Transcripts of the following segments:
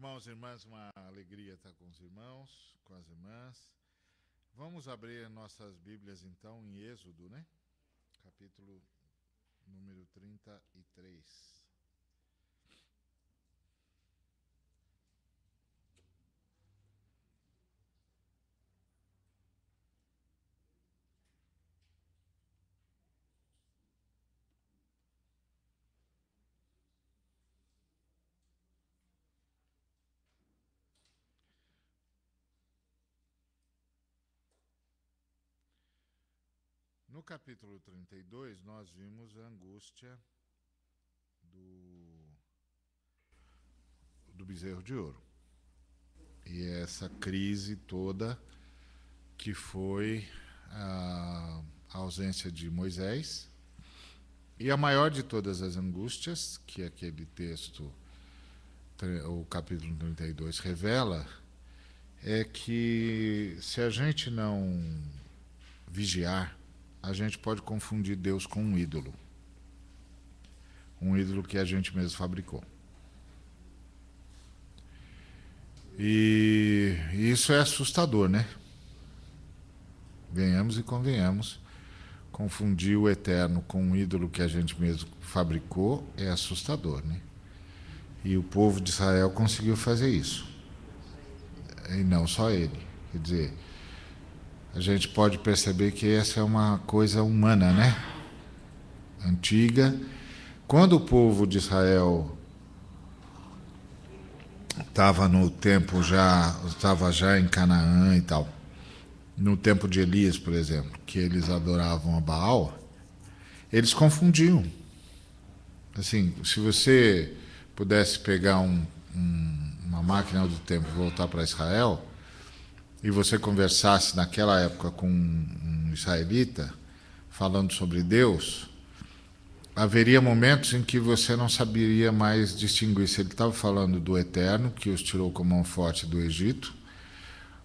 Irmãos e irmãs, uma alegria estar com os irmãos, com as irmãs. Vamos abrir nossas Bíblias então em Êxodo, né? Capítulo número 33. No capítulo 32, nós vimos a angústia do bezerro de ouro. E essa crise toda que foi a ausência de Moisés. E a maior de todas as angústias, que aquele texto, o capítulo 32, revela, é que se a gente não vigiar, a gente pode confundir Deus com um ídolo que a gente mesmo fabricou. E isso é assustador, né? Venhamos e convenhamos, confundir o eterno com um ídolo que a gente mesmo fabricou é assustador, né? E o povo de Israel conseguiu fazer isso. E não só ele. Quer dizer, a gente pode perceber que essa é uma coisa humana, né? Antiga. Quando o povo de Israel estava no tempo estava já em Canaã e tal, no tempo de Elias, por exemplo, que eles adoravam a Baal, eles confundiam. Assim, se você pudesse pegar uma máquina do tempo e voltar para Israel, e você conversasse naquela época com um israelita, falando sobre Deus, haveria momentos em que você não saberia mais distinguir se ele estava falando do Eterno, que os tirou com a mão forte do Egito,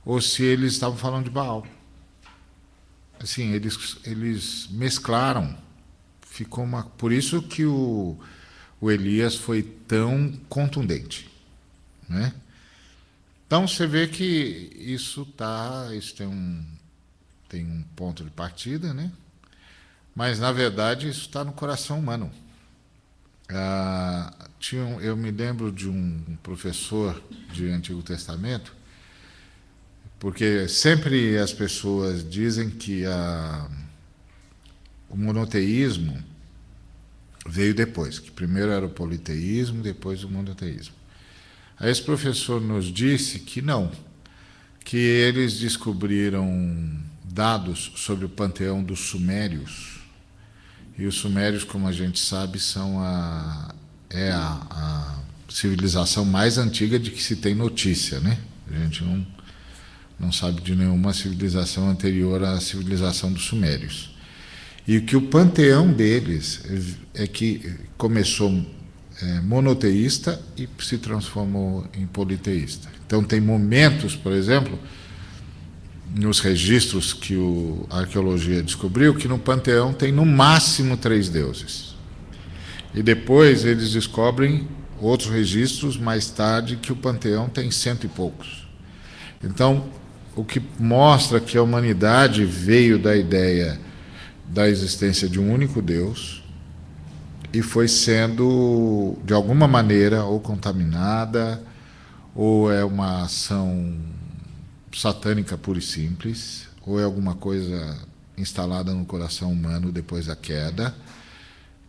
ou se eles estavam falando de Baal. Assim, eles mesclaram. Por isso que o Elias foi tão contundente, né? Então você vê que isso tem um ponto de partida, né? Mas na verdade isso está no coração humano. Eu me lembro de um professor de Antigo Testamento, porque sempre as pessoas dizem que o monoteísmo veio depois, que primeiro era o politeísmo, depois o monoteísmo. Aí esse professor nos disse que não, que eles descobriram dados sobre o panteão dos sumérios. E os sumérios, como a gente sabe, são a civilização mais antiga de que se tem notícia, né? A gente não sabe de nenhuma civilização anterior à civilização dos sumérios. E que o panteão deles é que começou monoteísta e se transformou em politeísta. Então tem momentos, por exemplo, nos registros que a arqueologia descobriu, que no panteão tem no máximo 3 deuses. E depois eles descobrem outros registros mais tarde que o panteão tem 100 e poucos. Então, o que mostra que a humanidade veio da ideia da existência de um único Deus e foi sendo, de alguma maneira, ou contaminada, ou é uma ação satânica pura e simples, ou é alguma coisa instalada no coração humano depois da queda,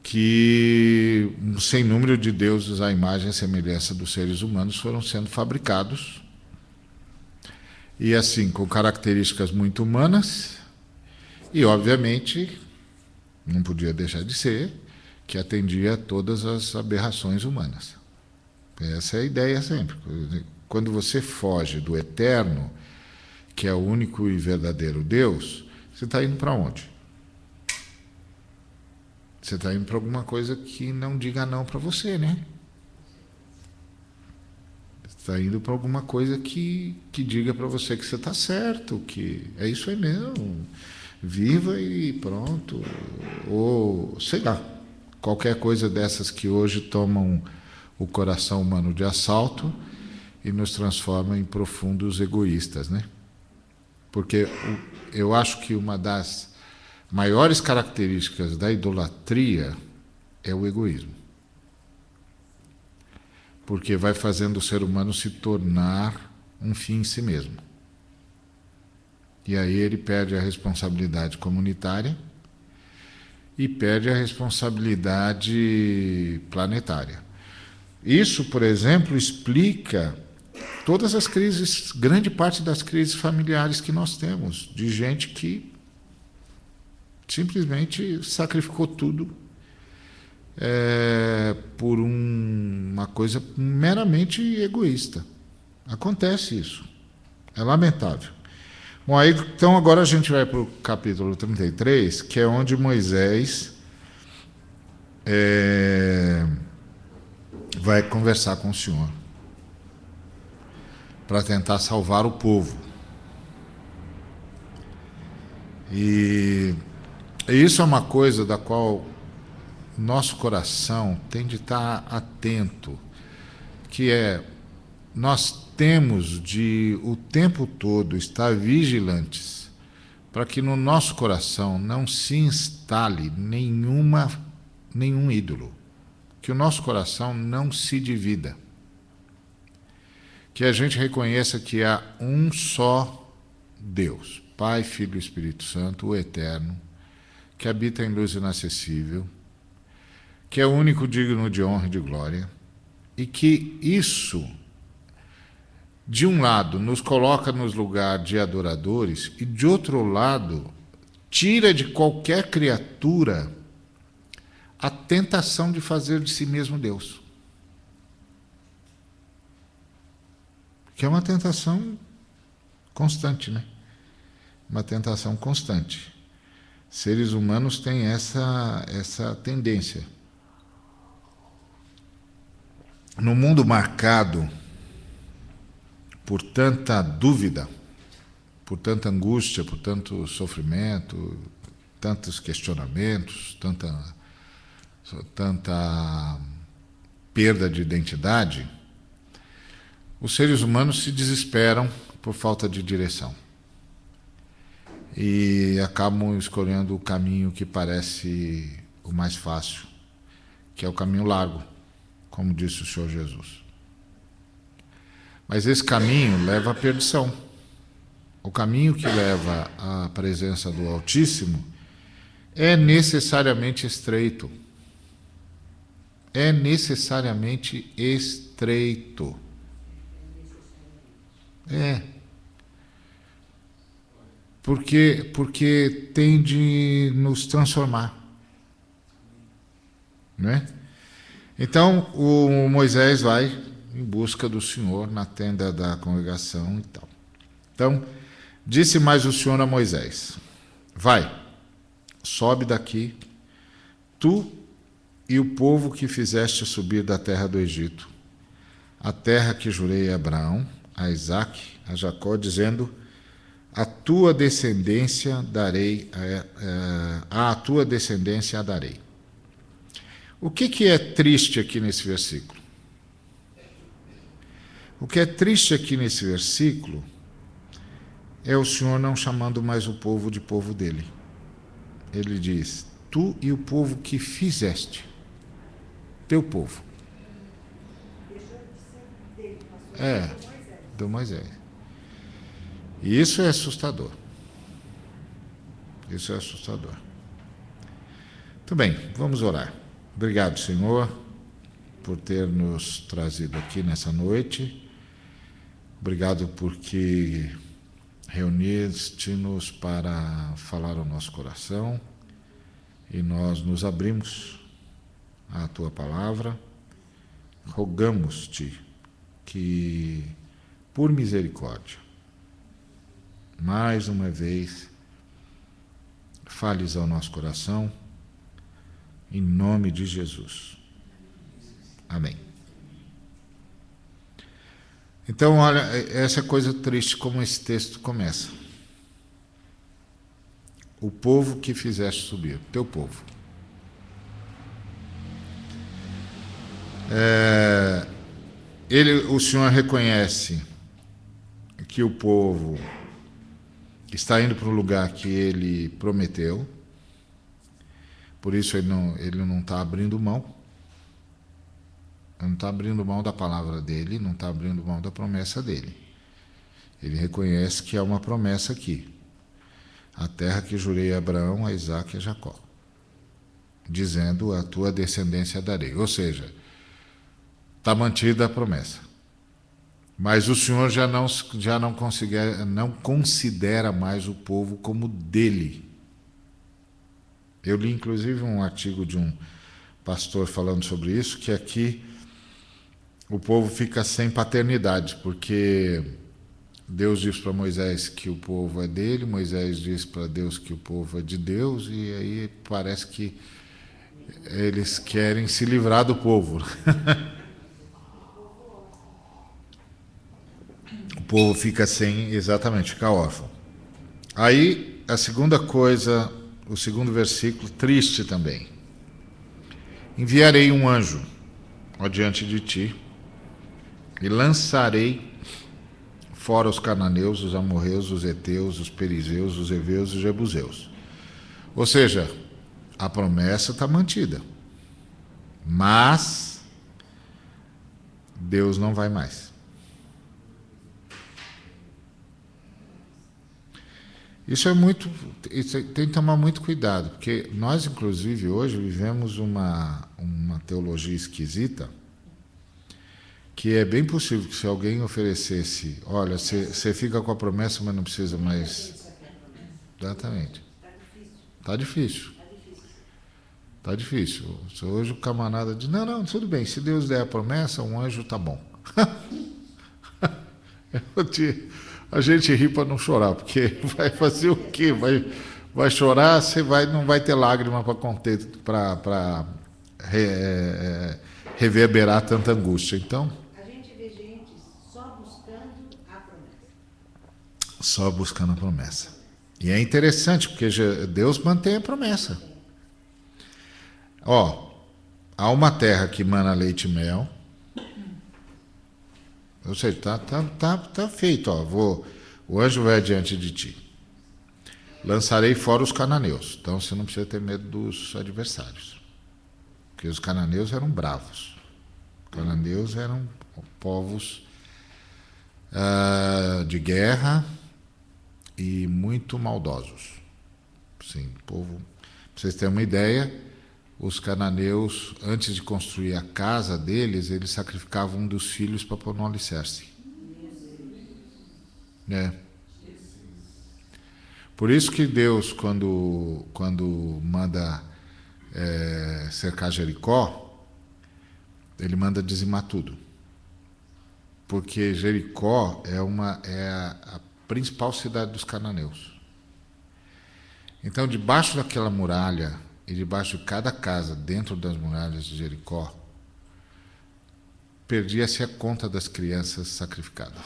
que um sem número de deuses à imagem e semelhança dos seres humanos foram sendo fabricados, e assim, com características muito humanas, e obviamente, não podia deixar de ser, que atendia a todas as aberrações humanas. Essa é a ideia sempre. Quando você foge do eterno, que é o único e verdadeiro Deus, você está indo para onde? Você está indo para alguma coisa que não diga não para você, né? Você está indo para alguma coisa que diga para você que você está certo, que é isso aí mesmo, viva e pronto. Ou, sei lá, qualquer coisa dessas que hoje tomam o coração humano de assalto e nos transforma em profundos egoístas, né? Porque eu acho que uma das maiores características da idolatria é o egoísmo. Porque vai fazendo o ser humano se tornar um fim em si mesmo. E aí ele perde a responsabilidade comunitária e perde a responsabilidade planetária. Isso, por exemplo, explica todas as crises, grande parte das crises familiares que nós temos, de gente que simplesmente sacrificou tudo por uma coisa meramente egoísta. Acontece isso. É lamentável. Bom, aí, então agora a gente vai para o capítulo 33, que é onde Moisés vai conversar com o Senhor para tentar salvar o povo. E isso é uma coisa da qual nosso coração tem de estar atento, que é, nós temos de o tempo todo estar vigilantes para que no nosso coração não se instale nenhum ídolo, que o nosso coração não se divida, que a gente reconheça que há um só Deus, Pai, Filho e Espírito Santo, o Eterno, que habita em luz inacessível, que é o único digno de honra e de glória, e que isso, de um lado, nos coloca nos lugares de adoradores, e de outro lado, tira de qualquer criatura a tentação de fazer de si mesmo Deus. Que é uma tentação constante, né? Uma tentação constante. Seres humanos têm essa tendência. No mundo marcado por tanta dúvida, por tanta angústia, por tanto sofrimento, tantos questionamentos, tanta perda de identidade, os seres humanos se desesperam por falta de direção e acabam escolhendo o caminho que parece o mais fácil, que é o caminho largo, como disse o Senhor Jesus. Mas esse caminho leva à perdição. O caminho que leva à presença do Altíssimo é necessariamente estreito. É necessariamente estreito. Porque tem de nos transformar. Não é? Então, o Moisés vai em busca do Senhor na tenda da congregação e tal. Então, disse mais o Senhor a Moisés: vai, sobe daqui, tu e o povo que fizeste subir da terra do Egito, a terra que jurei a Abraão, a Isaque, a Jacó, dizendo: a tua descendência darei, a tua descendência a darei. O que é triste aqui nesse versículo? O que é triste aqui nesse versículo é o Senhor não chamando mais o povo de povo dele. Ele diz: tu e o povo que fizeste, teu povo. Do Moisés. E isso é assustador. Isso é assustador. Muito bem, vamos orar. Obrigado, Senhor, por ter nos trazido aqui nessa noite. Obrigado porque reuniste-nos para falar ao nosso coração e nós nos abrimos à Tua palavra. Rogamos-te que, por misericórdia, mais uma vez, fales ao nosso coração, em nome de Jesus. Amém. Então, olha, essa coisa triste como esse texto começa. O povo que fizeste subir, teu povo. o Senhor reconhece que o povo está indo para o lugar que ele prometeu, por isso ele não está abrindo mão. Ele não está abrindo mão da palavra dele, não está abrindo mão da promessa dele. Ele reconhece que há uma promessa aqui. A terra que jurei a Abraão, a Isaque e a Jacó. Dizendo, a tua descendência darei. Ou seja, está mantida a promessa. Mas o Senhor já não considera mais o povo como dele. Eu li inclusive um artigo de um pastor falando sobre isso, que aqui o povo fica sem paternidade, porque Deus diz para Moisés que o povo é dele, Moisés diz para Deus que o povo é de Deus, e aí parece que eles querem se livrar do povo. O povo fica sem, exatamente, fica órfão. Aí, a segunda coisa, o segundo versículo, triste também. Enviarei um anjo adiante de ti, e lançarei fora os cananeus, os amorreus, os heteus, os perizeus, os heveus e os jebuseus. Ou seja, a promessa está mantida. Mas Deus não vai mais. Isso tem que tomar muito cuidado, porque nós, inclusive, hoje vivemos uma teologia esquisita, que é bem possível que se alguém oferecesse, olha, você fica com a promessa, mas não precisa mais... Exatamente. Está difícil. Está difícil. Hoje o camarada diz, não, tudo bem, se Deus der a promessa, um anjo está bom. A gente ri para não chorar, porque vai fazer o quê? Vai chorar, não vai ter lágrima para conter, para reverberar tanta angústia. Então, só buscando a promessa. E é interessante, porque Deus mantém a promessa. Há uma terra que mana leite e mel. Ou seja, tá feito. O anjo vai adiante de ti. Lançarei fora os cananeus. Então você não precisa ter medo dos adversários. Porque os cananeus eram bravos. Os cananeus eram povos de guerra e muito maldosos. Sim, povo. Para vocês terem uma ideia, os cananeus, antes de construir a casa deles, eles sacrificavam um dos filhos para pôr no alicerce. Por isso que Deus, quando manda cercar Jericó, ele manda dizimar tudo. Porque Jericó é a principal cidade dos cananeus. Então, debaixo daquela muralha e debaixo de cada casa dentro das muralhas de Jericó, perdia-se a conta das crianças sacrificadas.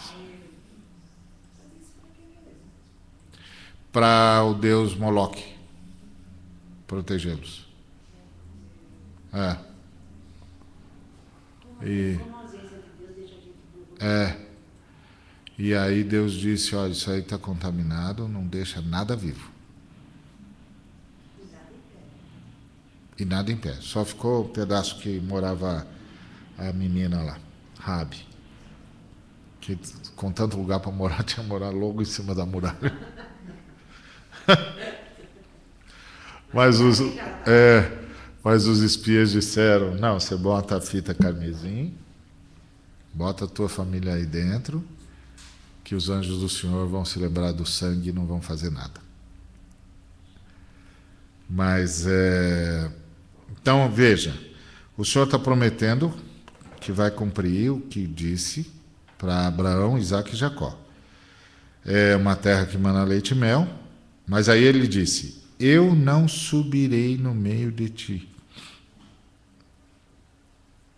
Para o deus Moloque protegê-los. E aí Deus disse, olha, isso aí está contaminado, não deixa nada vivo. E nada em pé. Só ficou o pedaço que morava a menina lá, Rabi. Que com tanto lugar para morar, tinha que morar logo em cima da muralha. Mas os espias disseram, não, você bota a fita carmesim, bota a tua família aí dentro, que os anjos do Senhor vão se lembrar do sangue e não vão fazer nada. Mas, então, veja, o Senhor está prometendo que vai cumprir o que disse para Abraão, Isaque e Jacó. É uma terra que mana leite e mel, mas aí ele disse, eu não subirei no meio de ti,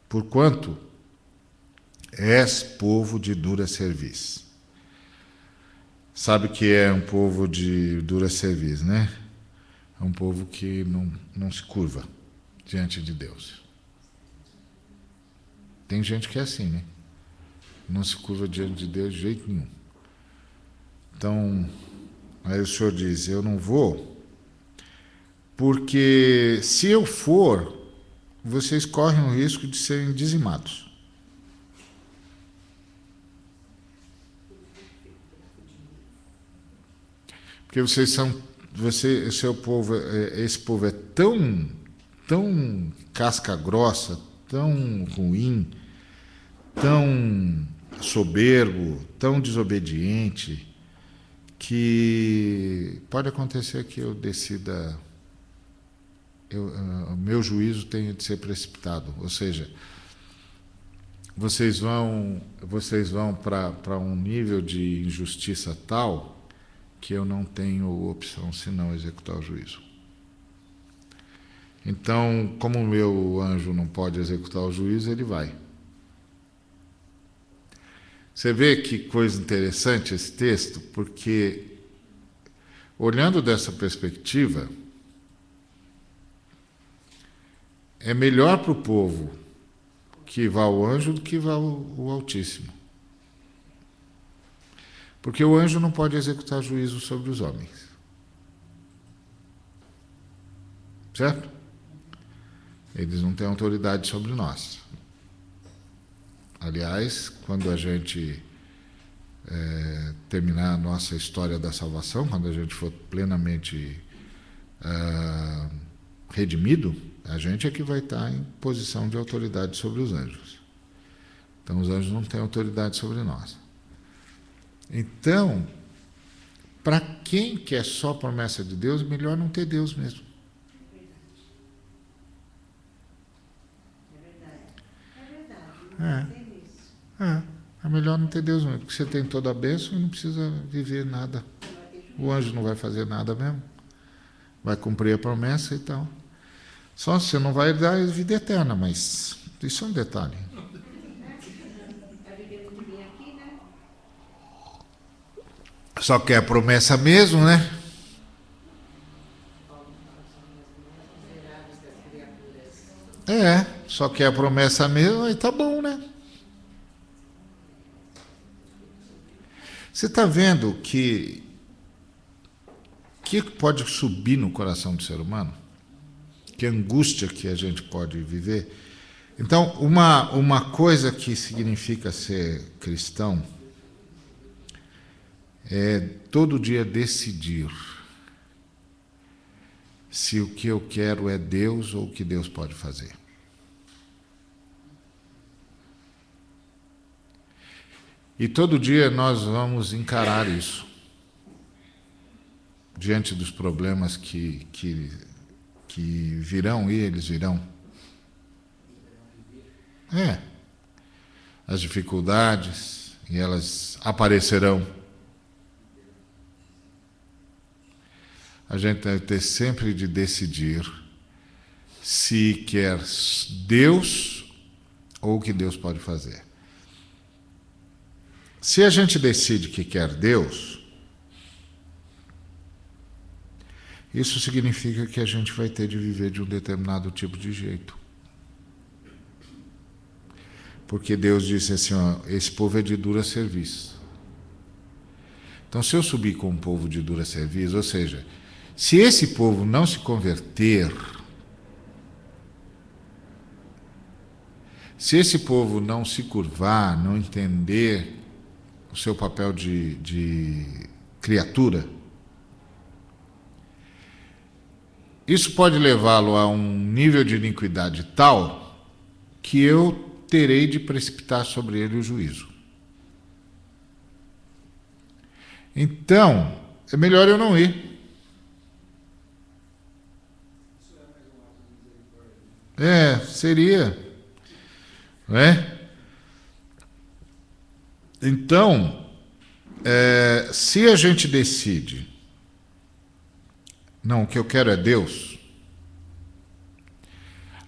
porquanto és povo de dura cerviz. Sabe que é um povo de dura cerviz, né? É um povo que não se curva diante de Deus. Tem gente que é assim, né? não se curva diante de Deus de jeito nenhum. Então, aí o Senhor diz, eu não vou, porque se eu for, vocês correm o risco de serem dizimados. Porque seu povo, esse povo é tão casca grossa, tão ruim, tão soberbo, tão desobediente, que pode acontecer que eu decida, o meu juízo tenha de ser precipitado. Ou seja, vocês vão para um nível de injustiça tal que eu não tenho opção senão executar o juízo. Então, como o meu anjo não pode executar o juízo, ele vai. Você vê que coisa interessante esse texto, porque, olhando dessa perspectiva, é melhor para o povo que vá o anjo do que vá o Altíssimo. Porque o anjo não pode executar juízo sobre os homens. Certo? Eles não têm autoridade sobre nós. Aliás, quando a gente terminar a nossa história da salvação, quando a gente for plenamente redimido, a gente é que vai estar em posição de autoridade sobre os anjos. Então, os anjos não têm autoridade sobre nós. Então, para quem quer só promessa de Deus, melhor não ter Deus mesmo. É melhor não ter Deus mesmo, porque você tem toda a bênção e não precisa viver nada. O anjo não vai fazer nada mesmo. Vai cumprir a promessa e tal. Só você não vai dar a vida eterna, mas isso é um detalhe. Só quer a promessa mesmo, né? Só quer a promessa mesmo, aí tá bom, né? Você está vendo que pode subir no coração do ser humano? Que angústia que a gente pode viver? Então, uma coisa que significa ser cristão é todo dia decidir se o que eu quero é Deus ou o que Deus pode fazer. E todo dia nós vamos encarar isso. Diante dos problemas que virão, e eles virão. As dificuldades, e elas aparecerão. A gente deve ter sempre de decidir se quer Deus ou o que Deus pode fazer. Se a gente decide que quer Deus, isso significa que a gente vai ter de viver de um determinado tipo de jeito. Porque Deus disse assim, ó, esse povo é de dura serviço. Então, se eu subir com um povo de dura serviço, ou seja, se esse povo não se converter, se esse povo não se curvar, não entender o seu papel de criatura, isso pode levá-lo a um nível de iniquidade tal que eu terei de precipitar sobre ele o juízo. Então, é melhor eu não ir. Seria. Não é? Então, se a gente decide, não, o que eu quero é Deus,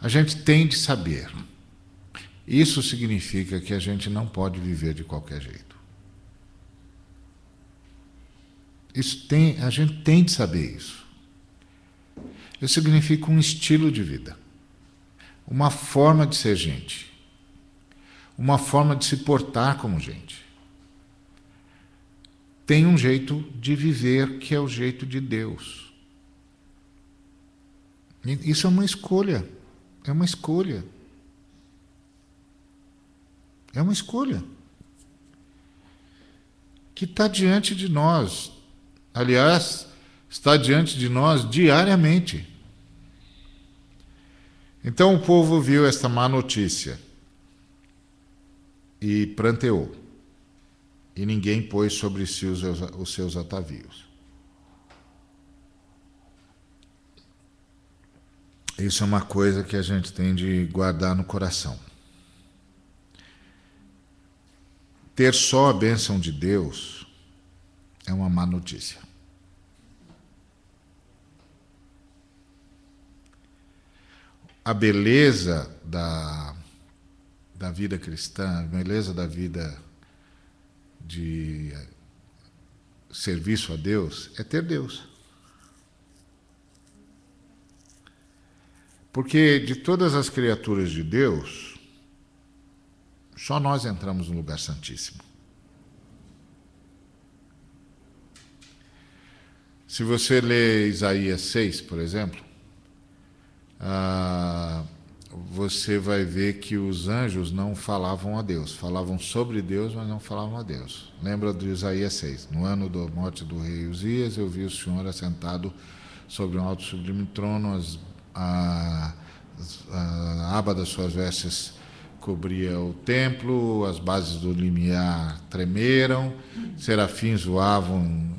a gente tem de saber. Isso significa que a gente não pode viver de qualquer jeito. A gente tem de saber isso. Isso significa um estilo de vida, uma forma de ser gente, uma forma de se portar como gente. Tem um jeito de viver que é o jeito de Deus. Isso é uma escolha. É uma escolha. É uma escolha que está diante de nós. Aliás, está diante de nós diariamente. Então o povo viu esta má notícia e pranteou. E ninguém pôs sobre si os seus atavios. Isso é uma coisa que a gente tem de guardar no coração. Ter só a bênção de Deus é uma má notícia. A beleza da vida cristã, a beleza da vida de serviço a Deus é ter Deus. Porque de todas as criaturas de Deus, só nós entramos no lugar santíssimo. Se você lê Isaías 6, por exemplo, você vai ver que os anjos não falavam a Deus. Falavam sobre Deus, mas não falavam a Deus. Lembra de Isaías 6? No ano da morte do rei Uzias, eu vi o Senhor assentado sobre um alto e sublime trono, a aba das suas vestes cobria o templo, as bases do limiar tremeram, serafins voavam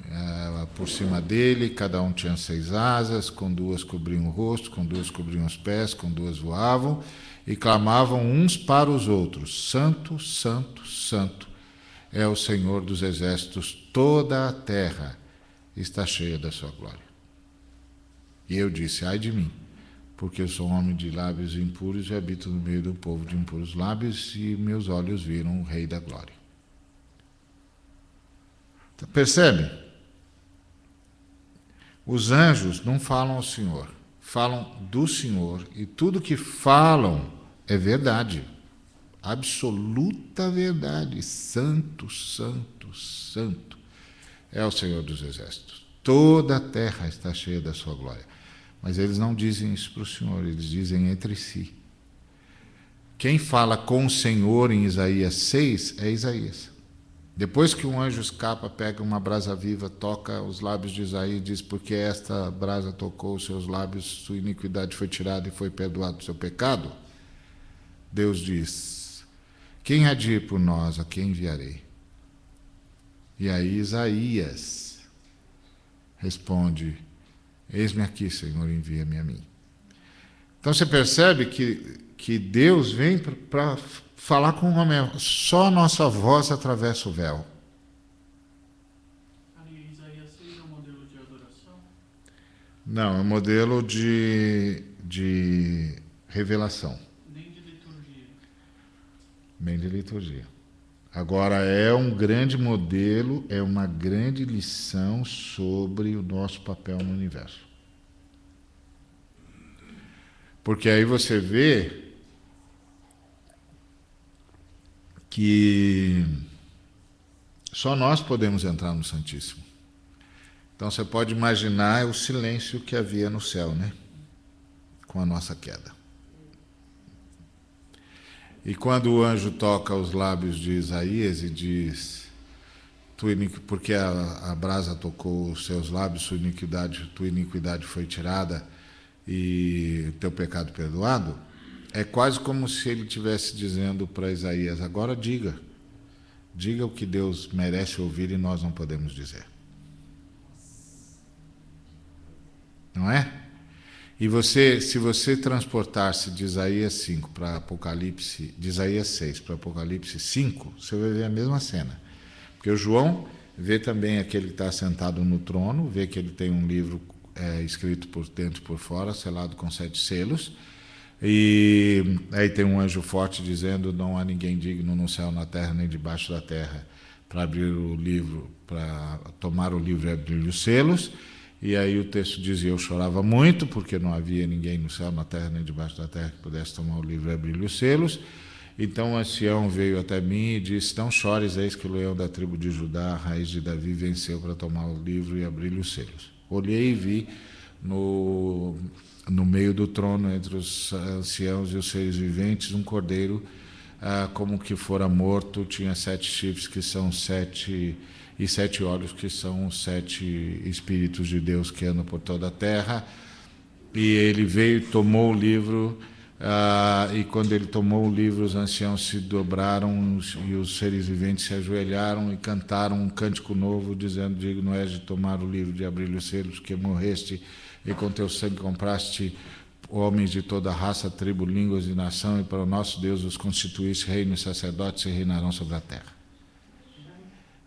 por cima dele, cada um tinha 6 asas, com 2 cobriam o rosto, com 2 cobriam os pés, com 2 voavam, e clamavam uns para os outros: Santo, Santo, Santo é o Senhor dos exércitos, toda a terra está cheia da sua glória. E eu disse: ai de mim, porque eu sou um homem de lábios impuros e habito no meio do povo de impuros lábios, e meus olhos viram o Rei da Glória. Percebe? Os anjos não falam ao Senhor, falam do Senhor, e tudo que falam é verdade, absoluta verdade. Santo, Santo, Santo é o Senhor dos exércitos. Toda a terra está cheia da sua glória. Mas eles não dizem isso para o Senhor, eles dizem entre si. Quem fala com o Senhor em Isaías 6 é Isaías. Depois que um anjo escapa, pega uma brasa viva, toca os lábios de Isaías e diz: porque esta brasa tocou os seus lábios, sua iniquidade foi tirada e foi perdoado o seu pecado. Deus diz: quem há de ir por nós, a quem enviarei? E aí Isaías responde: eis-me aqui, Senhor, envia-me a mim. Então você percebe que Deus vem para falar com o homem. Só a nossa voz atravessa o véu. Isaías 6 é um modelo de adoração? Não, é um modelo de revelação. Nem de liturgia. Nem de liturgia. Agora, é um grande modelo, é uma grande lição sobre o nosso papel no universo. Porque aí você vê que só nós podemos entrar no Santíssimo. Então você pode imaginar o silêncio que havia no céu, né? Com a nossa queda. E quando o anjo toca os lábios de Isaías e diz: porque a brasa tocou os seus lábios, tua iniquidade foi tirada e teu pecado perdoado, é quase como se ele estivesse dizendo para Isaías: agora diga o que Deus merece ouvir e nós não podemos dizer. Não é? E se você transportar-se de Isaías 5 para Apocalipse, de Isaías 6 para Apocalipse 5, você vai ver a mesma cena. Porque o João vê também aquele que está sentado no trono, vê que ele tem um livro escrito por dentro e por fora, selado com 7 selos, e aí tem um anjo forte dizendo: não há ninguém digno no céu, na terra, nem debaixo da terra, para abrir o livro, para tomar o livro e abrir os selos. E aí o texto dizia: eu chorava muito, porque não havia ninguém no céu, na terra, nem debaixo da terra que pudesse tomar o livro e abrir os selos. Então o ancião veio até mim e disse: não chores, eis que o leão da tribo de Judá, a raiz de Davi, venceu para tomar o livro e abrir-lhe os selos. Olhei e vi no meio do trono, entre os anciãos e os seres viventes, um cordeiro como que fora morto, tinha 7 chifres, que são 7, e 7 olhos, que são os 7 Espíritos de Deus que andam por toda a terra. E ele veio e tomou o livro, e quando ele tomou o livro, os anciãos se dobraram e os seres viventes se ajoelharam e cantaram um cântico novo, dizendo: digno és de tomar o livro, de abrir os selos, que morreste e com teu sangue compraste homens de toda raça, tribo, línguas e nação, e para o nosso Deus os constituísse reino e sacerdotes, e reinarão sobre a terra.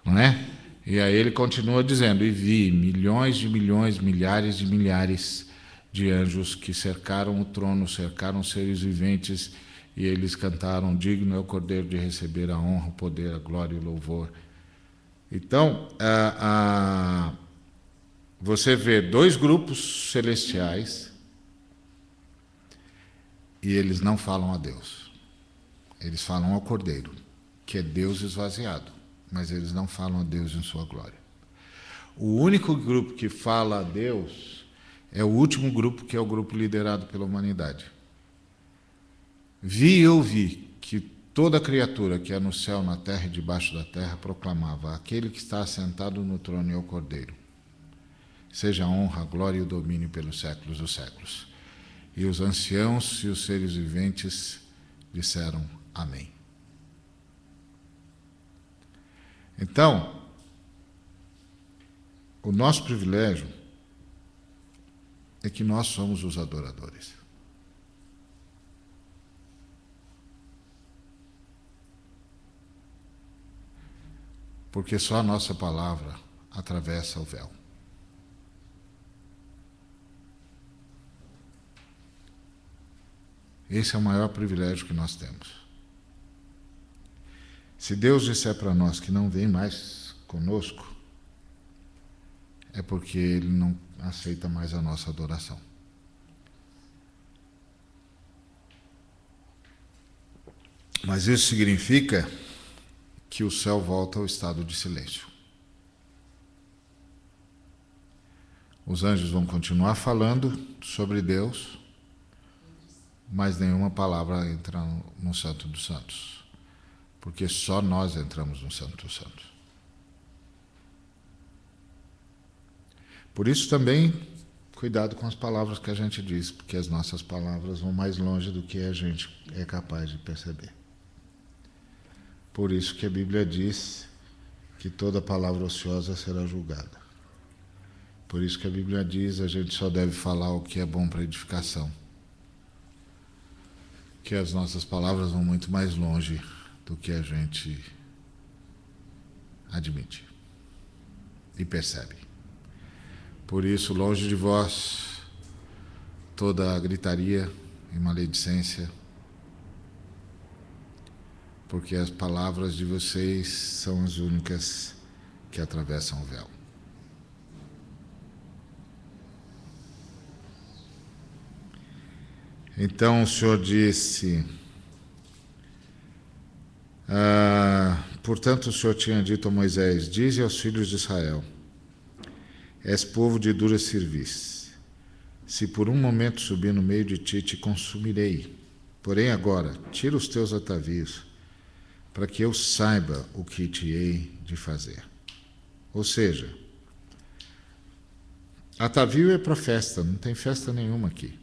Não é? E aí ele continua dizendo: e vi milhões de milhões, milhares de milhares de anjos que cercaram o trono, cercaram os seres viventes, e eles cantaram: digno é o Cordeiro de receber a honra, o poder, a glória e o louvor. Então, você vê 2 grupos celestiais e eles não falam a Deus. Eles falam ao Cordeiro, que é Deus esvaziado, mas eles não falam a Deus em sua glória. O único grupo que fala a Deus é o último grupo, que é o grupo liderado pela humanidade. Vi e ouvi que toda criatura que é no céu, na terra e debaixo da terra proclamava: aquele que está assentado no trono é o Cordeiro. Seja a honra, a glória e o domínio pelos séculos dos séculos. E os anciãos e os seres viventes disseram: amém. Então, o nosso privilégio é que nós somos os adoradores. Porque só a nossa palavra atravessa o véu. Esse é o maior privilégio que nós temos. Se Deus disser para nós que não vem mais conosco, é porque Ele não aceita mais a nossa adoração. Mas isso significa que o céu volta ao estado de silêncio. Os anjos vão continuar falando sobre Deus, mas nenhuma palavra entra no Santo dos Santos, porque só nós entramos no Santo dos Santos. Por isso também, cuidado com as palavras que a gente diz, porque as nossas palavras vão mais longe do que a gente é capaz de perceber. Por isso que a Bíblia diz que toda palavra ociosa será julgada. Por isso que a Bíblia diz que a gente só deve falar o que é bom para edificação. Que as nossas palavras vão muito mais longe do que a gente admite e percebe. Por isso, longe de vós toda a gritaria e maledicência, porque as palavras de vocês são as únicas que atravessam o véu. Então o Senhor disse: portanto o Senhor tinha dito a Moisés: dize aos filhos de Israel: és povo de dura cerviz. Se por um momento subir no meio de ti, te consumirei. Porém agora, tira os teus atavios, para que eu saiba o que te hei de fazer. Ou seja, atavio é para festa, não tem festa nenhuma aqui.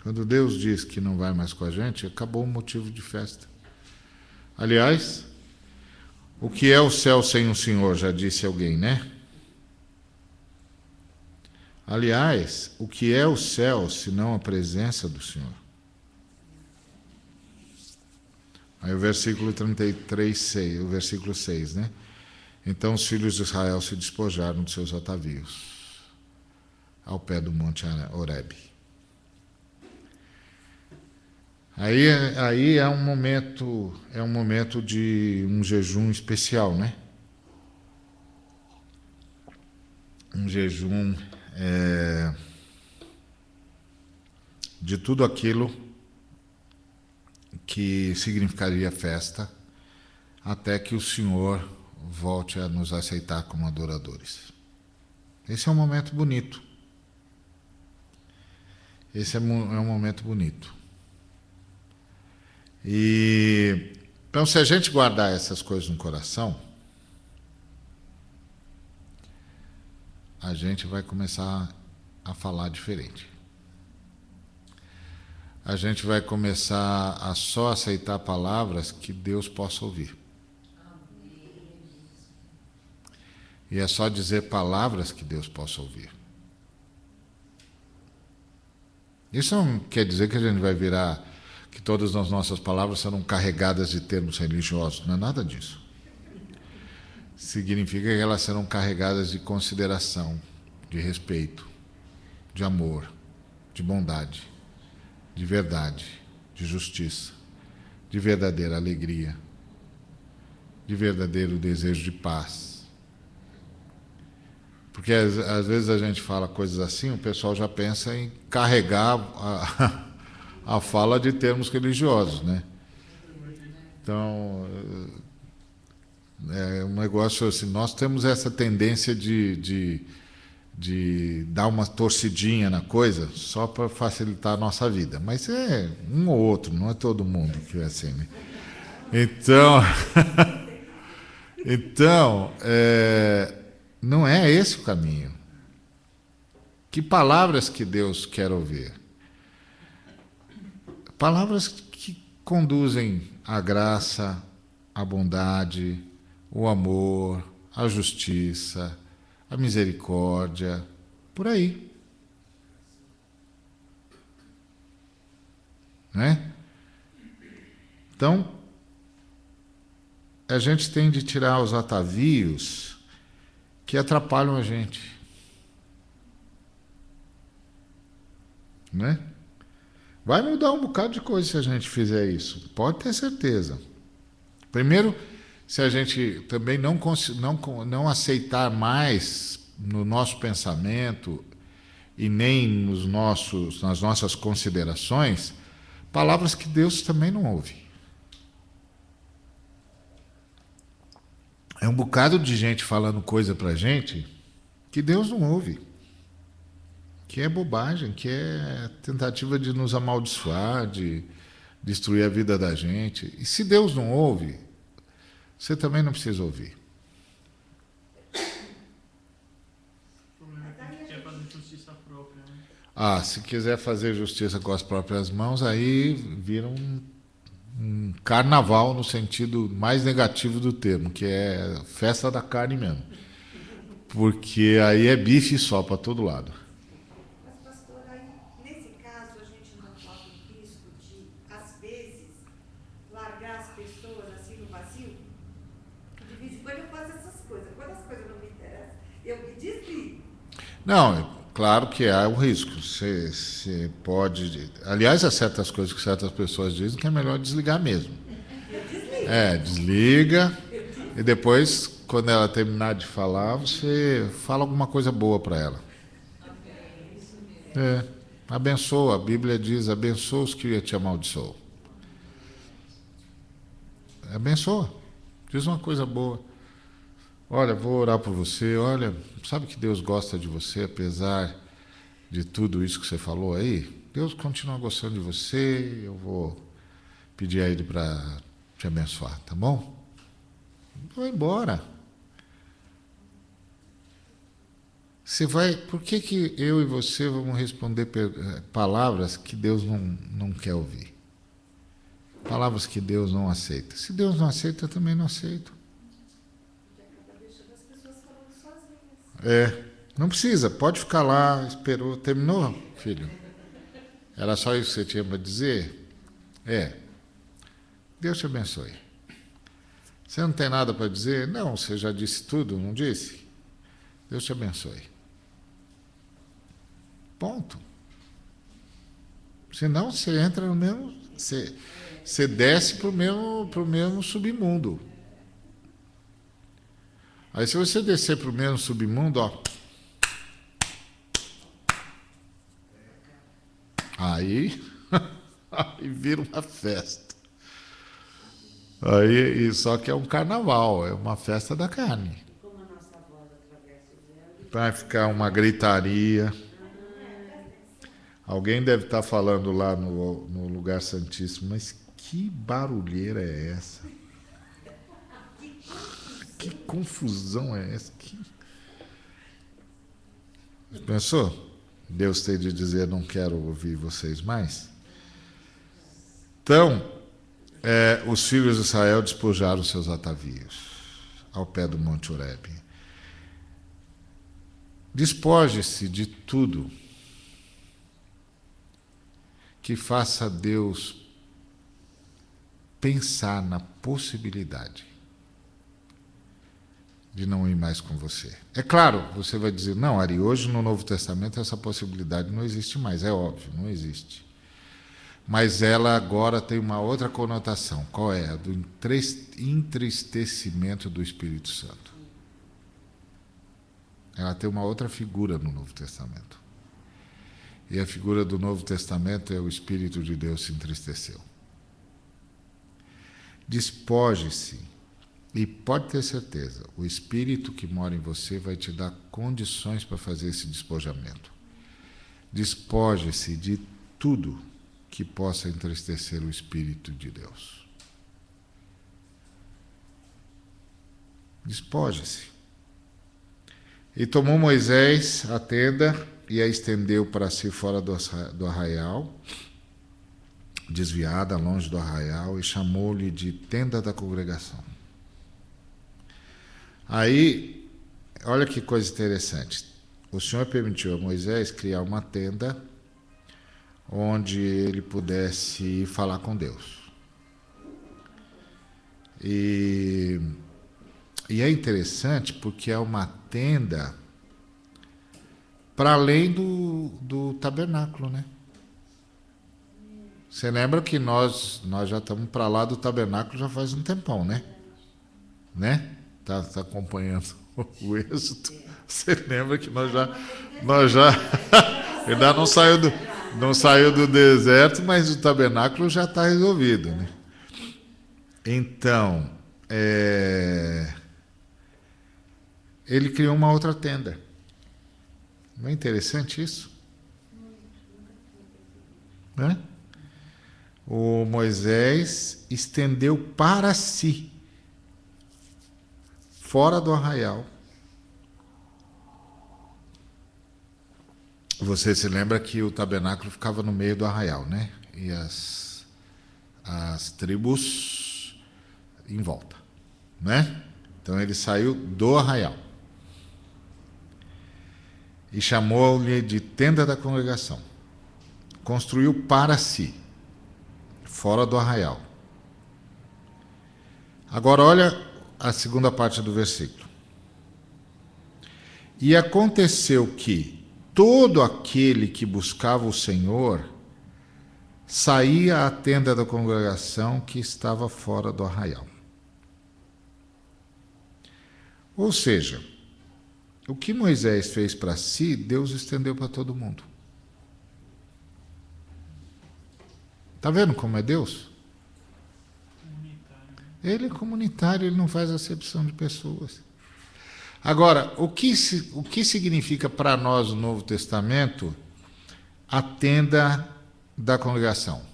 Quando Deus diz que não vai mais com a gente, acabou o motivo de festa. Aliás, o que é o céu sem o Senhor, já disse alguém, né? Aliás, o que é o céu se não a presença do Senhor? Aí o versículo 33, 6, o versículo 6, né? Então os filhos de Israel se despojaram de seus atavios ao pé do monte Horebe. Aí é um momento de um jejum especial, né? Um jejum de tudo aquilo que significaria festa, até que o Senhor volte a nos aceitar como adoradores. Esse é um momento bonito. Esse é um momento bonito. E então, se a gente guardar essas coisas no coração, a gente vai começar a falar diferente. A gente vai começar a só aceitar palavras que Deus possa ouvir. E é só dizer palavras que Deus possa ouvir. Isso não quer dizer que a gente vai virar, que todas as nossas palavras serão carregadas de termos religiosos. Não é nada disso. Significa que elas serão carregadas de consideração, de respeito, de amor, de bondade, de verdade, de justiça, de verdadeira alegria, de verdadeiro desejo de paz. Porque às vezes a gente fala coisas assim, o pessoal já pensa em carregar a fala de termos religiosos, né? Então, é um negócio assim, nós temos essa tendência de dar uma torcidinha na coisa só para facilitar a nossa vida. Mas é um ou outro, não é todo mundo que é assim, né? Então, não é esse o caminho. Que palavras que Deus quer ouvir? Palavras que conduzem à graça, à bondade, o amor, a justiça, a misericórdia, por aí. Né? Então, a gente tem de tirar os atavios que atrapalham a gente. Né? Vai mudar um bocado de coisa se a gente fizer isso, pode ter certeza. Primeiro, se a gente também não aceitar mais no nosso pensamento e nem nas nossas considerações, palavras que Deus também não ouve. É um bocado de gente falando coisa pra gente que Deus não ouve, que é bobagem, que é tentativa de nos amaldiçoar, de destruir a vida da gente. E se Deus não ouve, você também não precisa ouvir. O problema é que a gente quer fazer justiça própria, né? Ah, se quiser fazer justiça com as próprias mãos, aí vira um carnaval no sentido mais negativo do termo, que é festa da carne mesmo. Porque aí é bife só para todo lado. Mas, pastor, aí, nesse caso, a gente não corre o risco de, às vezes, largar as pessoas assim no vazio? De vez em quando eu faço essas coisas. Quando as coisas não me interessam, eu me desligo. Não, claro que há um risco. Você pode... Aliás, há certas coisas que certas pessoas dizem que é melhor desligar mesmo. Eu desligo. Desliga e depois, quando ela terminar de falar, você fala alguma coisa boa para ela. Abençoa. A Bíblia diz, abençoa os que te amaldiçoam. Abençoa. Diz uma coisa boa. Olha, vou orar por você. Olha, sabe que Deus gosta de você, apesar de tudo isso que você falou aí? Deus continua gostando de você. Eu vou pedir a Ele para te abençoar, tá bom? Vai embora. Você vai. Por que eu e você vamos responder palavras que Deus não quer ouvir? Palavras que Deus não aceita. Se Deus não aceita, eu também não aceito. Não precisa, pode ficar lá, esperou, terminou, filho? Era só isso que você tinha para dizer? Deus te abençoe. Você não tem nada para dizer? Não, você já disse tudo, não disse? Deus te abençoe. Ponto. Senão você entra no mesmo... Você desce para o mesmo submundo. Aí se você descer para o mesmo submundo, Aí, aí vira uma festa. Aí, só que é um carnaval, é uma festa da carne. Como a nossa avó atravessa o véu. Vai ficar uma gritaria. Alguém deve estar falando lá no lugar santíssimo, mas que barulheira é essa? Que confusão é essa? Pensou? Deus tem de dizer, não quero ouvir vocês mais? Então, os filhos de Israel despojaram seus atavios ao pé do Monte Horebe. Despoje-se de tudo que faça Deus pensar na possibilidade de não ir mais com você. É claro, você vai dizer, não, Ari, hoje no Novo Testamento essa possibilidade não existe mais, é óbvio, não existe. Mas ela agora tem uma outra conotação. Qual é? A do entristecimento do Espírito Santo. Ela tem uma outra figura no Novo Testamento. E a figura do Novo Testamento é o Espírito de Deus se entristeceu. Despoje-se, e pode ter certeza, o Espírito que mora em você vai te dar condições para fazer esse despojamento. Despoje-se de tudo que possa entristecer o Espírito de Deus. Despoje-se. E tomou Moisés a tenda e a estendeu para si fora do arraial, desviada, longe do arraial, e chamou-lhe de tenda da congregação. Aí, olha que coisa interessante. O Senhor permitiu a Moisés criar uma tenda onde ele pudesse falar com Deus. E é interessante porque é uma tenda para além do tabernáculo, né? Você lembra que nós já estamos para lá do tabernáculo já faz um tempão, né? Né? Tá acompanhando o êxodo. Você lembra que nós já ainda não saiu do deserto, mas o tabernáculo já está resolvido, né? Então, ele criou uma outra tenda. Não é interessante isso? Né? O Moisés estendeu para si, fora do arraial. Você se lembra que o tabernáculo ficava no meio do arraial, né? E as tribos em volta, né? Então ele saiu do arraial e chamou-lhe de tenda da congregação. Construiu para si, fora do arraial. Agora olha a segunda parte do versículo. E aconteceu que todo aquele que buscava o Senhor saía à tenda da congregação que estava fora do arraial. Ou seja, o que Moisés fez para si, Deus estendeu para todo mundo. Está vendo como é Deus? Ele é comunitário, ele não faz acepção de pessoas. Agora, o que significa para nós no Novo Testamento a tenda da congregação?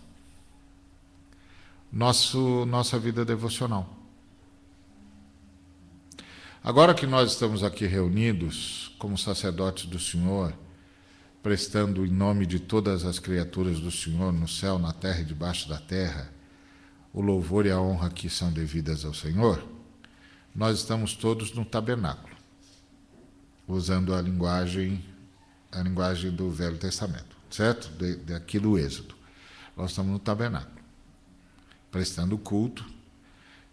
Nossa vida devocional. Agora que nós estamos aqui reunidos como sacerdotes do Senhor, prestando em nome de todas as criaturas do Senhor, no céu, na terra e debaixo da terra, o louvor e a honra que são devidas ao Senhor, nós estamos todos no tabernáculo, usando a linguagem do Velho Testamento, certo? Daqui do Êxodo. Nós estamos no tabernáculo, prestando culto,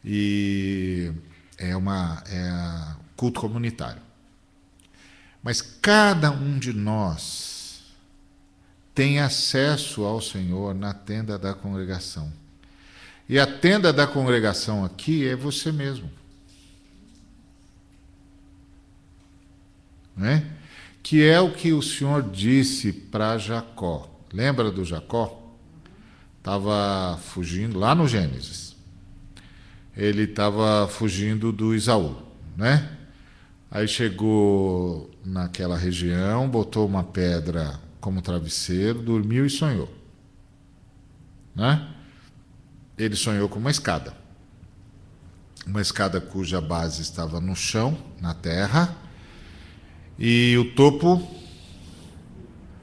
e é culto comunitário. Mas cada um de nós tem acesso ao Senhor na tenda da congregação. E a tenda da congregação aqui é você mesmo. Né? Que é o que o Senhor disse para Jacó. lembra do Jacó? Estava fugindo, lá no Gênesis. Ele estava fugindo do Esaú, né? Aí chegou naquela região, botou uma pedra como travesseiro, dormiu e sonhou, né? Ele sonhou com uma escada cuja base estava no chão, na terra, e o topo,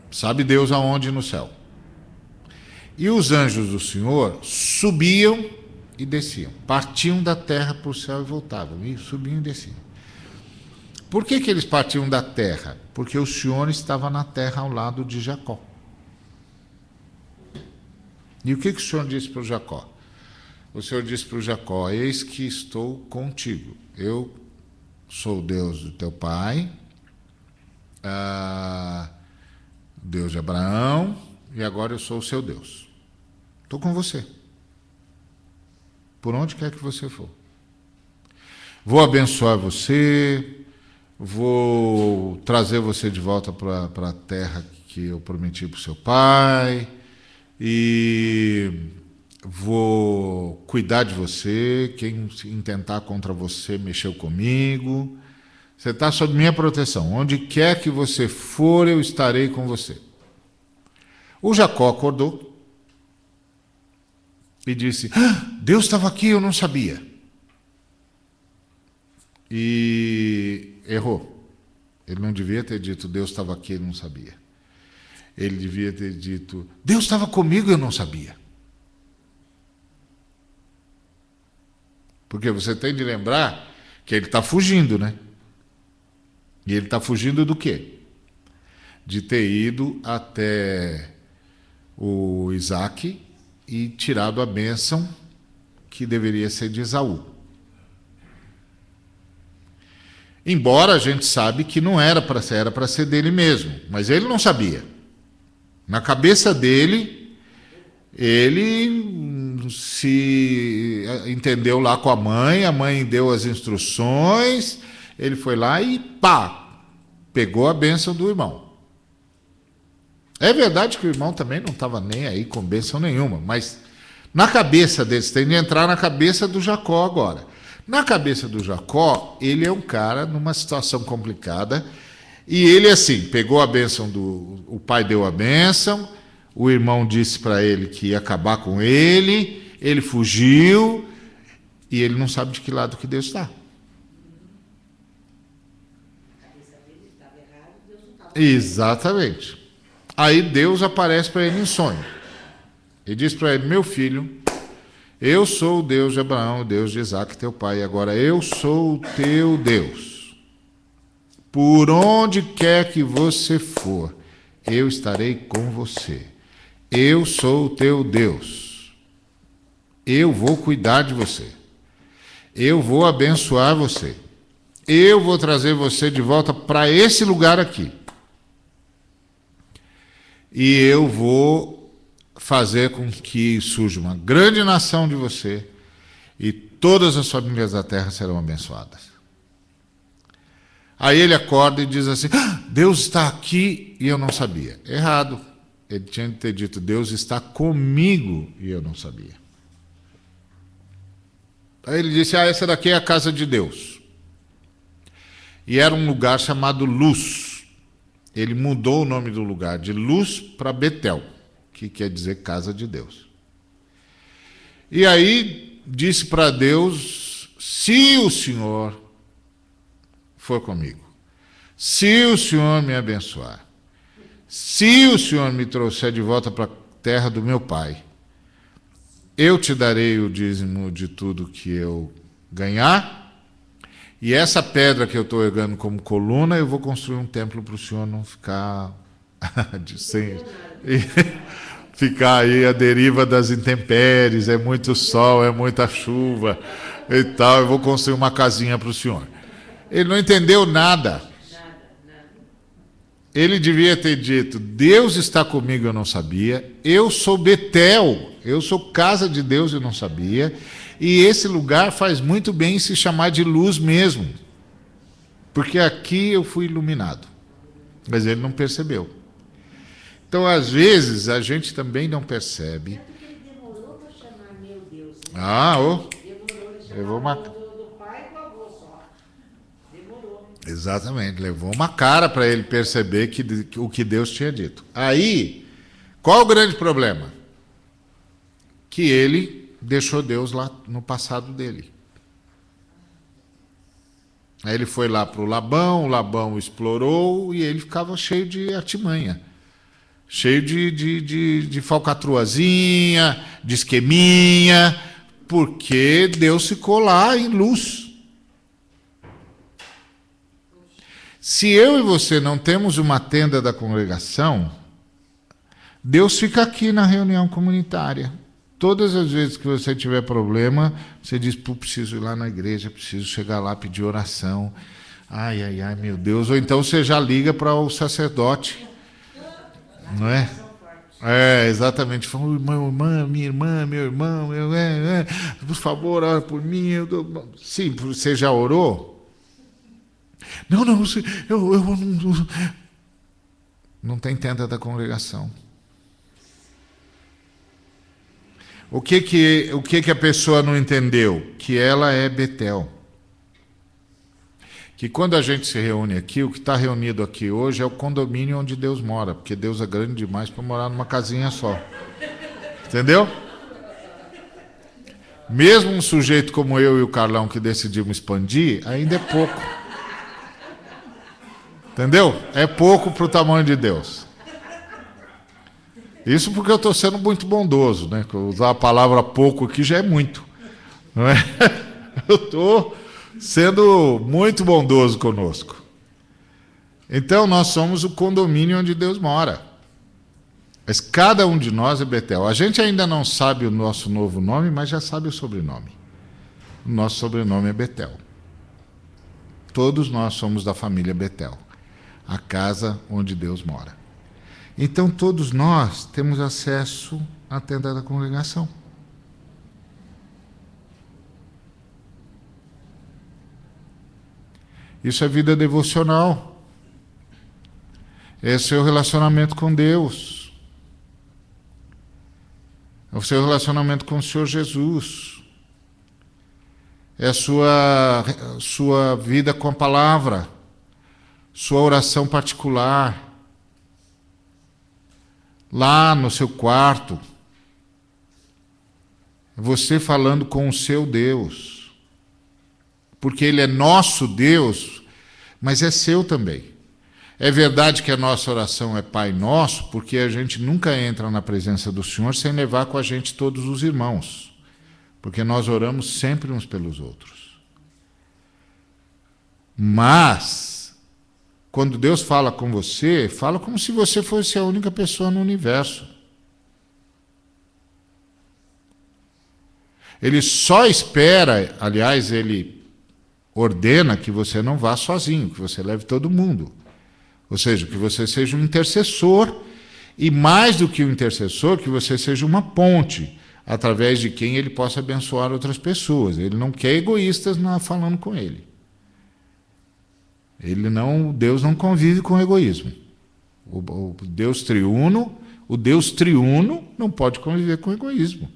sabe Deus aonde, no céu. E os anjos do Senhor subiam e desciam, partiam da terra para o céu e voltavam, e subiam e desciam. Por que eles partiam da terra? Porque o Senhor estava na terra ao lado de Jacó. E o que o Senhor disse para o Jacó? O Senhor disse para o Jacó: eis que estou contigo. Eu sou o Deus do teu pai, Deus de Abraão, e agora eu sou o seu Deus. Estou com você. Por onde quer que você for. Vou abençoar você, vou trazer você de volta para a terra que eu prometi para o seu pai, e vou cuidar de você. Quem intentar contra você mexeu comigo. Você está sob minha proteção. Onde quer que você for, eu estarei com você. O Jacó acordou e disse: Deus estava aqui, eu não sabia. E errou. Ele não devia ter dito Deus estava aqui, ele não sabia. Ele devia ter dito Deus estava comigo, eu não sabia. Porque você tem de lembrar que ele está fugindo, né? E ele está fugindo do quê? De ter ido até o Isaac e tirado a bênção que deveria ser de Esaú. Embora a gente sabe que não era para ser, era para ser dele mesmo, mas ele não sabia. Na cabeça dele, ele se entendeu lá com a mãe deu as instruções, ele foi lá e pá, pegou a bênção do irmão. É verdade que o irmão também não estava nem aí com bênção nenhuma, mas na cabeça deles, tem de entrar na cabeça do Jacó agora. Na cabeça do Jacó, ele é um cara numa situação complicada, e ele assim, pegou a bênção o pai deu a bênção, o irmão disse para ele que ia acabar com ele fugiu, e ele não sabe de que lado que Deus está. Exatamente. Aí Deus aparece para ele em sonho. E diz para ele: meu filho, eu sou o Deus de Abraão, o Deus de Isaac, teu pai, e agora eu sou o teu Deus. Por onde quer que você for, eu estarei com você. Eu sou o teu Deus. Eu vou cuidar de você. Eu vou abençoar você. Eu vou trazer você de volta para esse lugar aqui. E eu vou fazer com que surja uma grande nação de você, e todas as famílias da terra serão abençoadas. Aí ele acorda e diz assim: Deus está aqui e eu não sabia. Errado. Ele tinha de ter dito: Deus está comigo e eu não sabia. Aí ele disse: essa daqui é a casa de Deus. E era um lugar chamado Luz. Ele mudou o nome do lugar de Luz para Betel, que quer dizer casa de Deus. E aí disse para Deus: se o Senhor for comigo, se o Senhor me abençoar, se o Senhor me trouxer de volta para a terra do meu pai, eu te darei o dízimo de tudo que eu ganhar, e essa pedra que eu estou erguendo como coluna, eu vou construir um templo para o Senhor não ficar sem ficar aí à deriva das intempéries, é muito sol, é muita chuva e tal, eu vou construir uma casinha para o Senhor. Ele não entendeu nada. Ele devia ter dito: Deus está comigo, eu não sabia. Eu sou Betel, eu sou casa de Deus, eu não sabia. E esse lugar faz muito bem se chamar de luz mesmo, porque aqui eu fui iluminado. Mas ele não percebeu. Então, às vezes, a gente também não percebe. Tanto que ele demorou para chamar meu Deus. Né? Ah, ô. Demorou, ele Levou chamava uma... do pai e do avô só. Demorou. Exatamente, levou uma cara para ele perceber o que Deus tinha dito. Aí, qual o grande problema? Que ele deixou Deus lá no passado dele. Aí ele foi lá para o Labão explorou e ele ficava cheio de artimanha. Cheio de falcatruazinha, de esqueminha, porque Deus ficou lá em luz. Se eu e você não temos uma tenda da congregação, Deus fica aqui na reunião comunitária. Todas as vezes que você tiver problema, você diz, pô, preciso ir lá na igreja, preciso chegar lá, pedir oração. Ai, meu Deus. Ou então você já liga para o sacerdote. Não é? É, exatamente. Fala, minha irmã, meu irmão, por favor, ora por mim. Sim, você já orou? Não, eu não tem tenda da congregação. O que a pessoa não entendeu? Que ela é Betel. Que quando a gente se reúne aqui, o que está reunido aqui hoje é o condomínio onde Deus mora, porque Deus é grande demais para morar numa casinha só. Entendeu? Mesmo um sujeito como eu e o Carlão que decidimos expandir, ainda é pouco. Entendeu? É pouco para o tamanho de Deus. Isso porque eu estou sendo muito bondoso, né? Usar a palavra pouco aqui já é muito. Não é? Eu estou sendo muito bondoso conosco. Então, nós somos o condomínio onde Deus mora. Mas cada um de nós é Betel. A gente ainda não sabe o nosso novo nome, mas já sabe o sobrenome. O nosso sobrenome é Betel. Todos nós somos da família Betel, a casa onde Deus mora. Então, todos nós temos acesso à tenda da congregação. Isso é vida devocional. É seu relacionamento com Deus. É o seu relacionamento com o Senhor Jesus. É a sua vida com a palavra. Sua oração particular. Lá no seu quarto. Você falando com o seu Deus. Porque Ele é nosso Deus, mas é seu também. É verdade que a nossa oração é Pai Nosso, porque a gente nunca entra na presença do Senhor sem levar com a gente todos os irmãos. Porque nós oramos sempre uns pelos outros. Mas, quando Deus fala com você, fala como se você fosse a única pessoa no universo. Ele só espera, aliás, Ele ordena que você não vá sozinho, que você leve todo mundo. Ou seja, que você seja um intercessor, e mais do que um intercessor, que você seja uma ponte, através de quem Ele possa abençoar outras pessoas. Ele não quer egoístas falando com Ele. Deus não convive com egoísmo. O Deus triuno não pode conviver com egoísmo.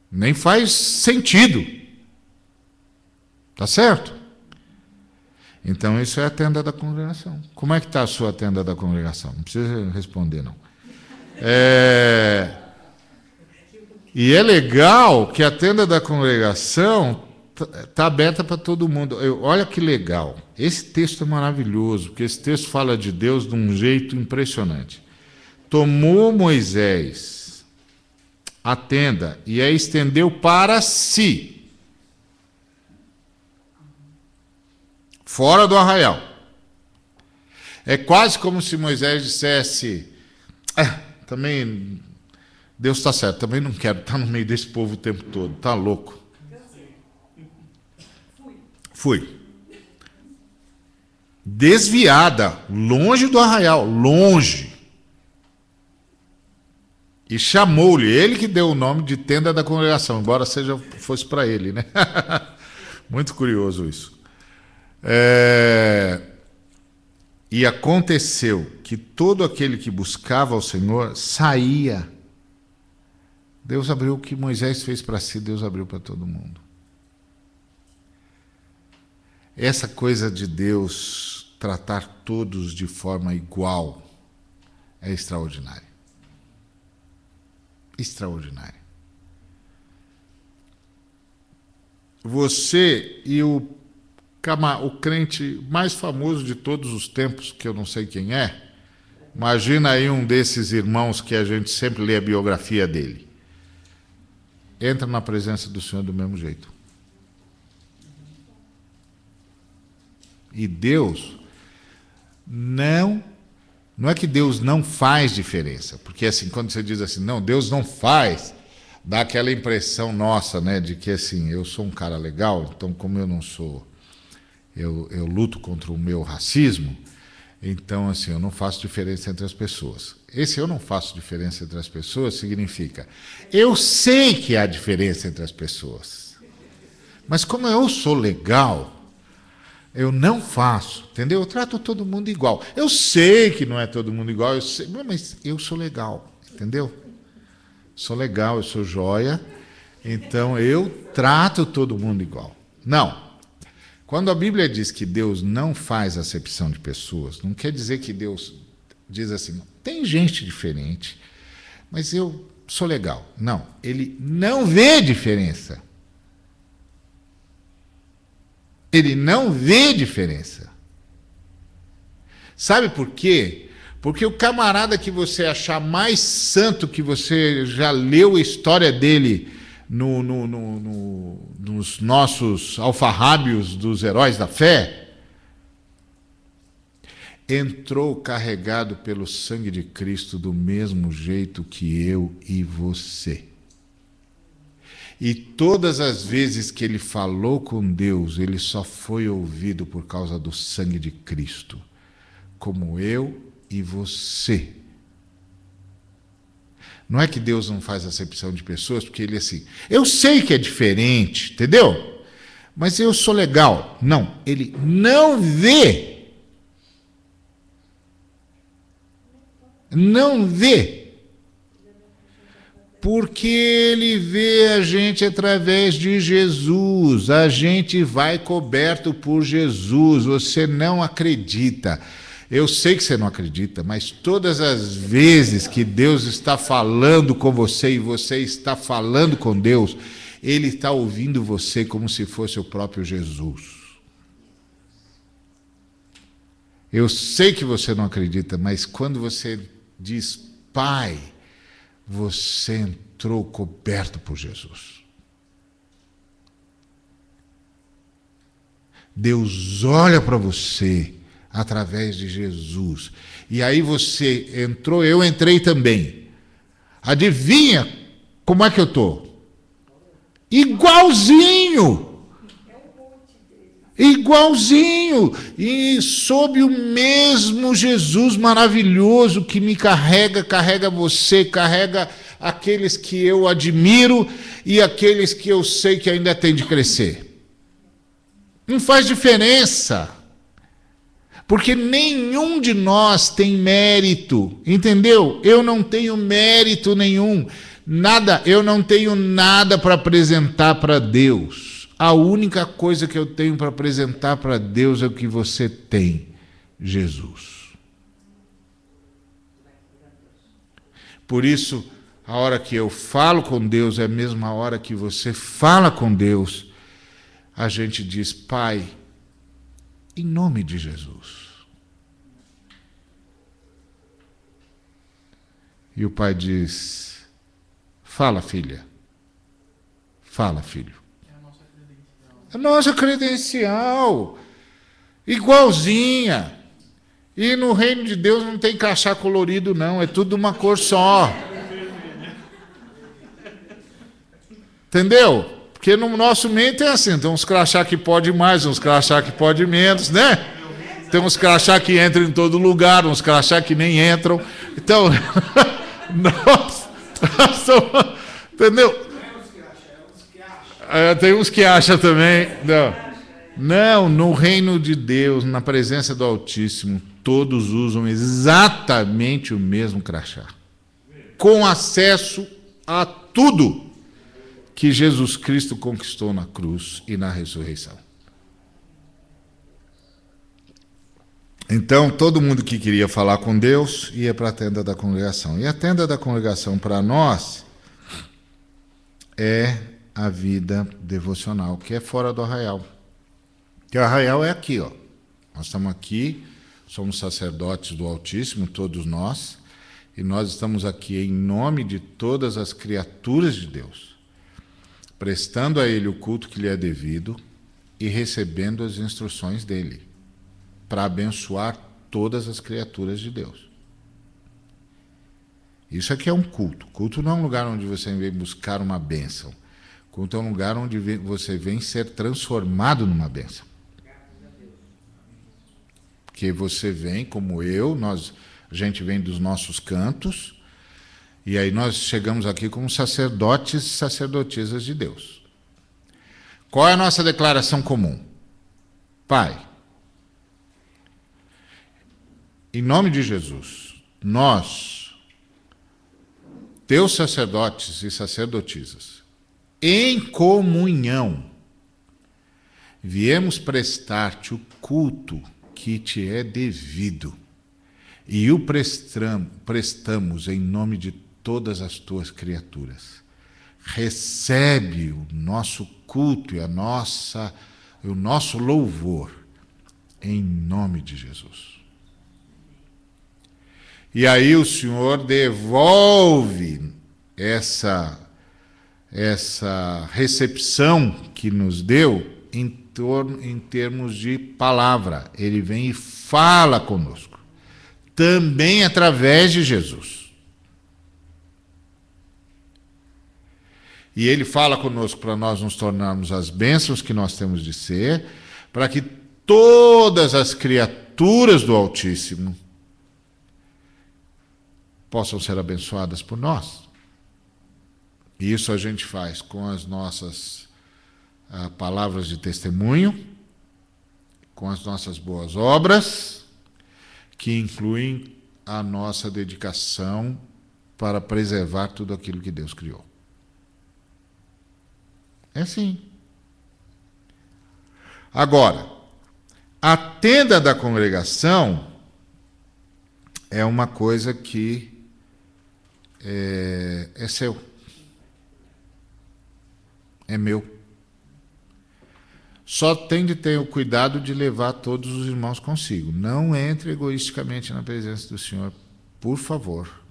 Nem faz sentido. Tá certo? Então, isso é a tenda da congregação. Como é que está a sua tenda da congregação? Não precisa responder, não. E é legal que a tenda da congregação está aberta para todo mundo. Olha que legal. Esse texto é maravilhoso, porque esse texto fala de Deus de um jeito impressionante. Tomou Moisés a tenda e a estendeu para si, fora do arraial. É quase como se Moisés dissesse, também Deus está certo, também não quero estar no meio desse povo o tempo todo, está louco. Fui. Desviada, longe do arraial, longe. E chamou-lhe, ele que deu o nome de tenda da congregação, embora fosse para ele, né? Muito curioso isso. E aconteceu que todo aquele que buscava ao Senhor saía. Deus abriu o que Moisés fez para si, Deus abriu para todo mundo. Essa coisa de Deus tratar todos de forma igual é extraordinária. Extraordinária. Você e o crente mais famoso de todos os tempos, que eu não sei quem é, imagina aí um desses irmãos que a gente sempre lê a biografia dele. Entra na presença do Senhor do mesmo jeito. E Deus não é que Deus não faz diferença, porque assim, quando você diz assim, não, Deus não faz, dá aquela impressão nossa, né, de que assim, eu sou um cara legal, então como eu não sou, eu luto contra o meu racismo, então assim, eu não faço diferença entre as pessoas. Esse eu não faço diferença entre as pessoas significa, eu sei que há diferença entre as pessoas, mas como eu sou legal, eu não faço, entendeu? Eu trato todo mundo igual. Eu sei que não é todo mundo igual, eu sei, mas eu sou legal, entendeu? Sou legal, eu sou joia, então eu trato todo mundo igual. Não. Quando a Bíblia diz que Deus não faz acepção de pessoas, não quer dizer que Deus diz assim, tem gente diferente, mas eu sou legal. Não, ele não vê diferença. Ele não vê diferença. Sabe por quê? Porque o camarada que você achar mais santo, que você já leu a história dele nos nossos alfarrábios dos heróis da fé, entrou carregado pelo sangue de Cristo do mesmo jeito que eu e você. E todas as vezes que ele falou com Deus, ele só foi ouvido por causa do sangue de Cristo, como eu e você. Não é que Deus não faz acepção de pessoas, porque ele assim, eu sei que é diferente, entendeu? Mas eu sou legal. Não, ele não vê. Não vê. Porque ele vê a gente através de Jesus, a gente vai coberto por Jesus, você não acredita. Eu sei que você não acredita, mas todas as vezes que Deus está falando com você e você está falando com Deus, Ele está ouvindo você como se fosse o próprio Jesus. Eu sei que você não acredita, mas quando você diz, Pai, você entrou coberto por Jesus. Deus olha para você através de Jesus. E aí você entrou, eu entrei também. Adivinha como é que eu estou? Igualzinho. Igualzinho, e sob o mesmo Jesus maravilhoso que me carrega, carrega você, carrega aqueles que eu admiro e aqueles que eu sei que ainda tem de crescer. Não faz diferença, porque nenhum de nós tem mérito, entendeu? Eu não tenho mérito nenhum, nada, eu não tenho nada para apresentar para Deus. A única coisa que eu tenho para apresentar para Deus é o que você tem, Jesus. Por isso, a hora que eu falo com Deus é a mesma hora que você fala com Deus. A gente diz, Pai, em nome de Jesus. E o Pai diz, fala, filha. Fala, filho. A nossa credencial, igualzinha. E no reino de Deus não tem crachá colorido, não, é tudo uma cor só. Entendeu? Porque no nosso meio tem assim, tem uns crachá que pode mais, uns crachá que pode menos, né? Tem uns crachá que entram em todo lugar, uns crachá que nem entram. Então, nós somos, entendeu? Tem uns que acham também. Não, no reino de Deus, na presença do Altíssimo, todos usam exatamente o mesmo crachá, com acesso a tudo que Jesus Cristo conquistou na cruz e na ressurreição. Então, todo mundo que queria falar com Deus ia para a tenda da congregação. E a tenda da congregação, para nós, é a vida devocional, que é fora do arraial. Que o arraial é aqui, ó. Nós estamos aqui, somos sacerdotes do Altíssimo, todos nós, e nós estamos aqui em nome de todas as criaturas de Deus, prestando a Ele o culto que lhe é devido e recebendo as instruções dEle, para abençoar todas as criaturas de Deus. Isso aqui é um culto. Culto não é um lugar onde você vem buscar uma bênção. Culto é um lugar onde você vem ser transformado numa bênção. Porque você vem, como eu, a gente vem dos nossos cantos, e aí nós chegamos aqui como sacerdotes e sacerdotisas de Deus. Qual é a nossa declaração comum? Pai, em nome de Jesus, nós, teus sacerdotes e sacerdotisas, em comunhão, viemos prestar-te o culto que te é devido, e o prestamos em nome de todas as tuas criaturas. Recebe o nosso culto e o nosso louvor, em nome de Jesus. E aí o Senhor devolve essa recepção que nos deu em termos de palavra. Ele vem e fala conosco, também através de Jesus. E ele fala conosco para nós nos tornarmos as bênçãos que nós temos de ser, para que todas as criaturas do Altíssimo possam ser abençoadas por nós. E isso a gente faz com as nossas palavras de testemunho, com as nossas boas obras, que incluem a nossa dedicação para preservar tudo aquilo que Deus criou. É assim. Agora, a tenda da congregação é uma coisa que é seu, é meu. Só tem de ter o cuidado de levar todos os irmãos consigo. Não entre egoisticamente na presença do Senhor, por favor,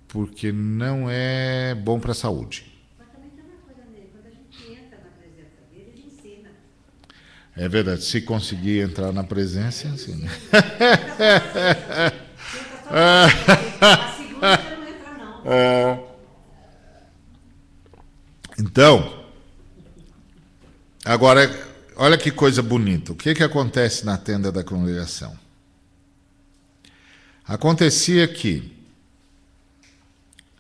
porque não é bom para a saúde. Mas também tem uma coisa nele, quando a gente entra na presença dele, ele ensina. É verdade, se conseguir entrar na presença, ensina. A segunda você não entra, não. Então, agora, olha que coisa bonita. O que acontece na tenda da congregação? Acontecia que,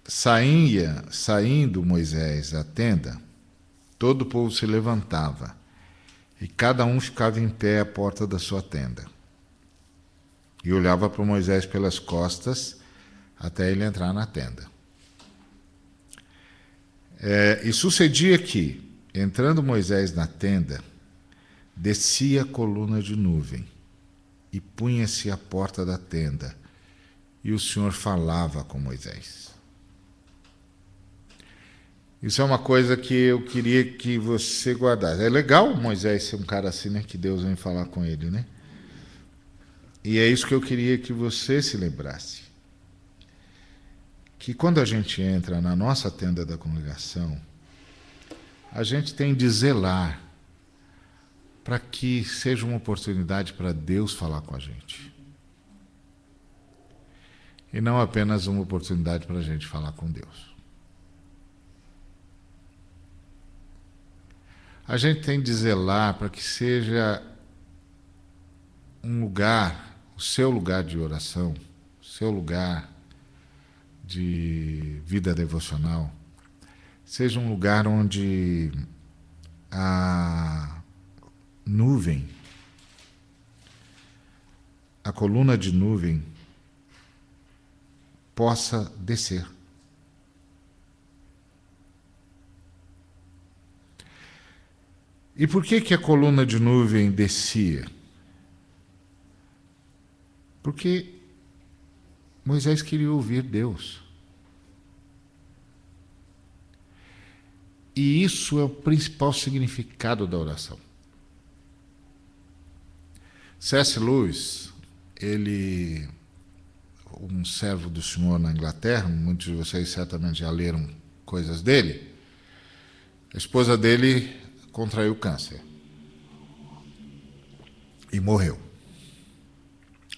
saindo Moisés da tenda, todo o povo se levantava, e cada um ficava em pé à porta da sua tenda, e olhava para Moisés pelas costas até ele entrar na tenda. E sucedia que, entrando Moisés na tenda, descia a coluna de nuvem e punha-se à porta da tenda, e o Senhor falava com Moisés. Isso é uma coisa que eu queria que você guardasse. É legal Moisés ser um cara assim, né? Que Deus vem falar com ele, né? E é isso que eu queria que você se lembrasse. Que quando a gente entra na nossa tenda da congregação, a gente tem de zelar para que seja uma oportunidade para Deus falar com a gente. E não apenas uma oportunidade para a gente falar com Deus. A gente tem de zelar para que seja um lugar, o seu lugar de oração, o seu lugar de vida devocional, seja um lugar onde a nuvem, a coluna de nuvem possa descer. E por que a coluna de nuvem descia? Porque Moisés queria ouvir Deus. E isso é o principal significado da oração. C.S. Lewis, um servo do Senhor na Inglaterra, muitos de vocês certamente já leram coisas dele, a esposa dele contraiu câncer e morreu.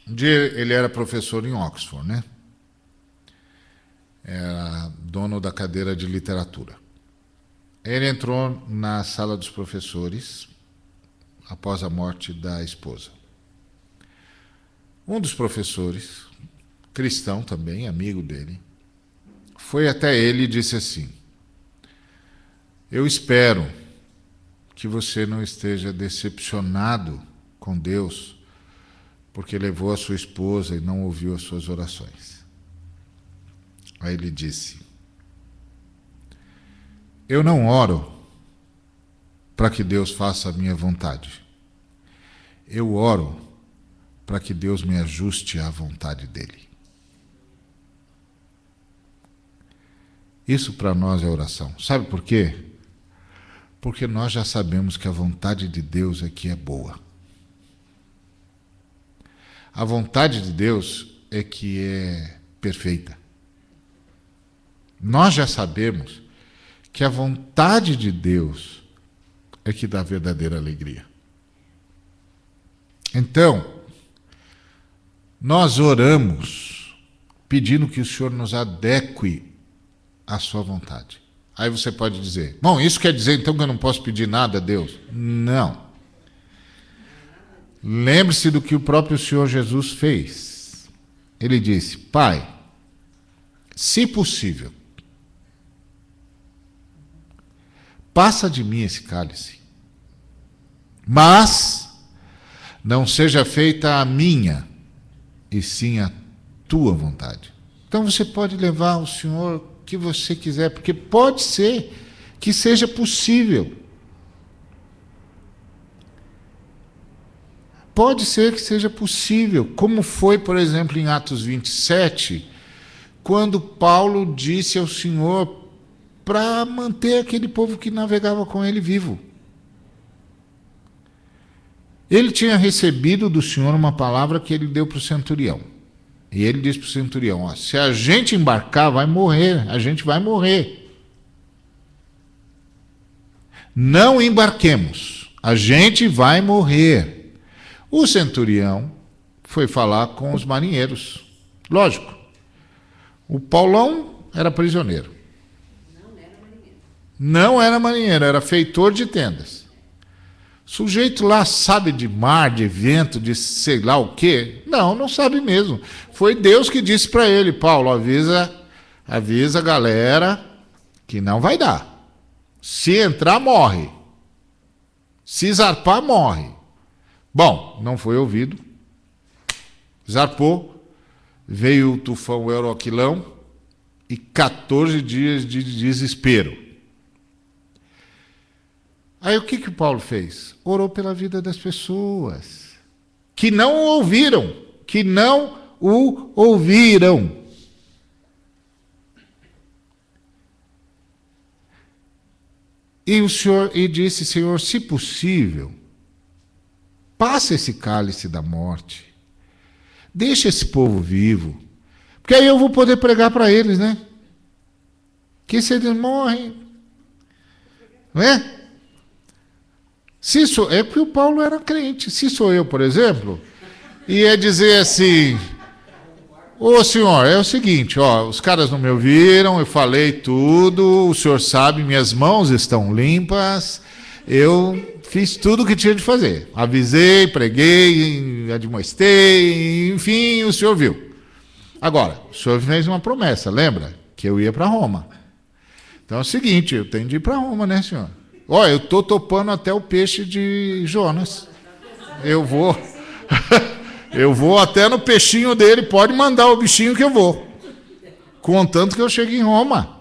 Um dia ele era professor em Oxford, né? Era dono da cadeira de literatura. Ele entrou na sala dos professores após a morte da esposa. Um dos professores, cristão também, amigo dele, foi até ele e disse assim: eu espero que você não esteja decepcionado com Deus porque levou a sua esposa e não ouviu as suas orações. Aí ele disse: eu não oro para que Deus faça a minha vontade. Eu oro para que Deus me ajuste à vontade dele. Isso para nós é oração. Sabe por quê? Porque nós já sabemos que a vontade de Deus é que é boa. A vontade de Deus é que é perfeita. Nós já sabemos que a vontade de Deus é que dá verdadeira alegria. Então, nós oramos pedindo que o Senhor nos adeque à sua vontade. Aí você pode dizer: bom, isso quer dizer então que eu não posso pedir nada a Deus? Não. Lembre-se do que o próprio Senhor Jesus fez. Ele disse: Pai, se possível, passa de mim esse cálice, mas não seja feita a minha, e sim a tua vontade. Então você pode levar ao Senhor o que você quiser, porque pode ser que seja possível. Pode ser que seja possível, como foi, por exemplo, em Atos 27, quando Paulo disse ao Senhor para manter aquele povo que navegava com ele vivo. Ele tinha recebido do Senhor uma palavra que ele deu para o centurião. E ele disse para o centurião: ó, se a gente embarcar, vai morrer, a gente vai morrer. Não embarquemos, a gente vai morrer. O centurião foi falar com os marinheiros. Lógico, o Paulão era prisioneiro. Não era marinheiro, era feitor de tendas. Sujeito lá sabe de mar, de vento, de sei lá o quê? Não sabe mesmo. Foi Deus que disse para ele: Paulo, avisa a galera que não vai dar. Se entrar, morre. Se zarpar, morre. Bom, não foi ouvido. Zarpou. Veio o tufão Euroquilão e 14 dias de desespero. Aí o que Paulo fez? Orou pela vida das pessoas que não o ouviram, que não o ouviram. E disse: Senhor, se possível, passa esse cálice da morte, deixa esse povo vivo, porque aí eu vou poder pregar para eles, né? Que se eles morrem, não é? É porque o Paulo era crente. Se sou eu, por exemplo, ia dizer assim: ô senhor, é o seguinte, ó, os caras não me ouviram, eu falei tudo, o senhor sabe, minhas mãos estão limpas, eu fiz tudo o que tinha de fazer. Avisei, preguei, admoestei, enfim, o senhor viu. Agora, o senhor fez uma promessa, lembra? Que eu ia para Roma. Então é o seguinte, eu tenho de ir para Roma, né, senhor? Ó, eu estou topando até o peixe de Jonas. Eu vou Eu vou até no peixinho dele, pode mandar o bichinho que eu vou. Contanto que eu chegue em Roma.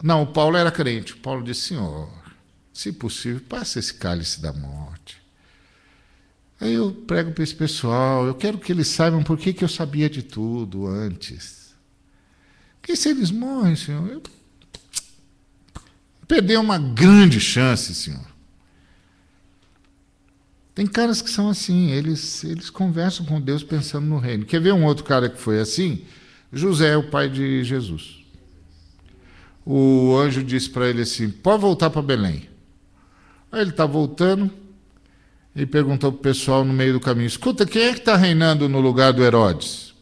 Não, o Paulo era crente. O Paulo disse, Senhor, se possível, passe esse cálice da morte. Aí eu prego para esse pessoal, eu quero que eles saibam por que eu sabia de tudo antes. Porque se eles morrem, Senhor, eu perdi uma grande chance, Senhor. Tem caras que são assim, eles conversam com Deus pensando no reino. Quer ver um outro cara que foi assim? José, o pai de Jesus. O anjo disse para ele assim, pode voltar para Belém. Aí ele está voltando e perguntou para o pessoal no meio do caminho, escuta, quem é que está reinando no lugar do Herodes?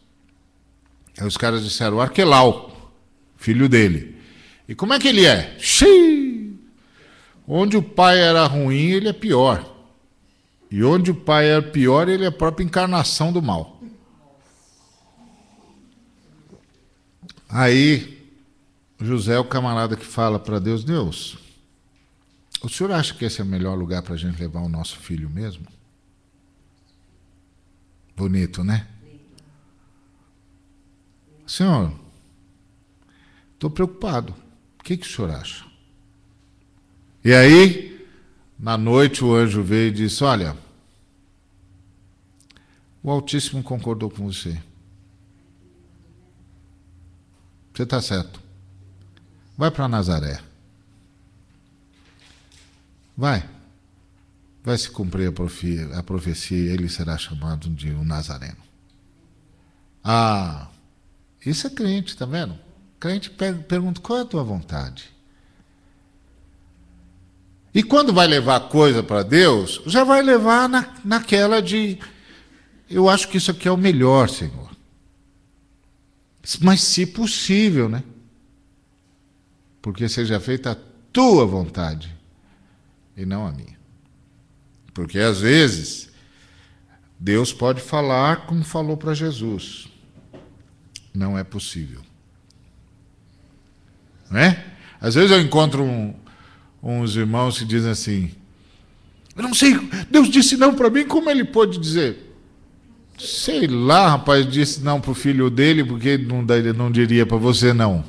Aí os caras disseram, Arquelau, filho dele. E como é que ele é? Xiii! Onde o pai era ruim, ele é pior. E onde o pai era pior, ele é a própria encarnação do mal. Aí, José é o camarada que fala para Deus, Deus, o senhor acha que esse é o melhor lugar para a gente levar o nosso filho mesmo? Bonito, né? Senhor, estou preocupado. O que o senhor acha? E aí, na noite, o anjo veio e disse, olha, o Altíssimo concordou com você. Você está certo. Vai para Nazaré. Vai se cumprir a profecia e ele será chamado de um Nazareno. Ah, isso é crente, tá vendo? Crente pergunta, qual é a tua vontade? E quando vai levar coisa para Deus, já vai levar naquela de, eu acho que isso aqui é o melhor, Senhor. Mas se possível, né? Porque seja feita a tua vontade e não a minha. Porque às vezes Deus pode falar como falou para Jesus. Não é possível. Não é? Às vezes eu encontro uns irmãos que dizem assim, eu não sei, Deus disse não para mim, como ele pode dizer? Sei lá, rapaz, disse não para o filho dele, porque ele não diria para você não.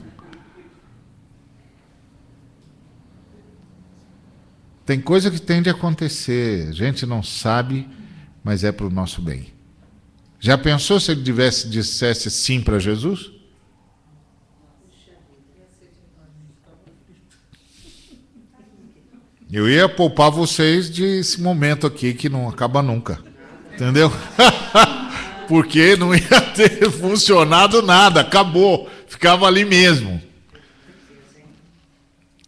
Tem coisa que tem de acontecer, a gente não sabe, mas é para o nosso bem. Já pensou se ele dissesse sim para Jesus? Eu ia poupar vocês desse momento aqui que não acaba nunca. Entendeu? Porque não ia ter funcionado nada, acabou, ficava ali mesmo.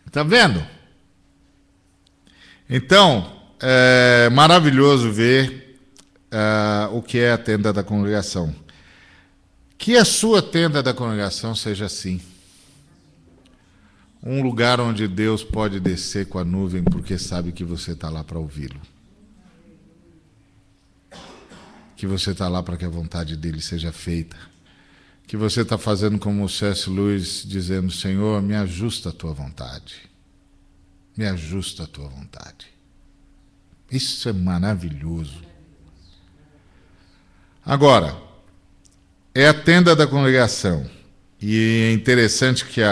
Está vendo? Então, é maravilhoso ver o que é a tenda da congregação. Que a sua tenda da congregação seja assim. Um lugar onde Deus pode descer com a nuvem porque sabe que você está lá para ouvi-lo. Que você está lá para que a vontade dele seja feita. Que você está fazendo como o C.S. Lewis, dizendo, Senhor, me ajusta a tua vontade. Me ajusta a tua vontade. Isso é maravilhoso. Agora, é a tenda da congregação. E é interessante que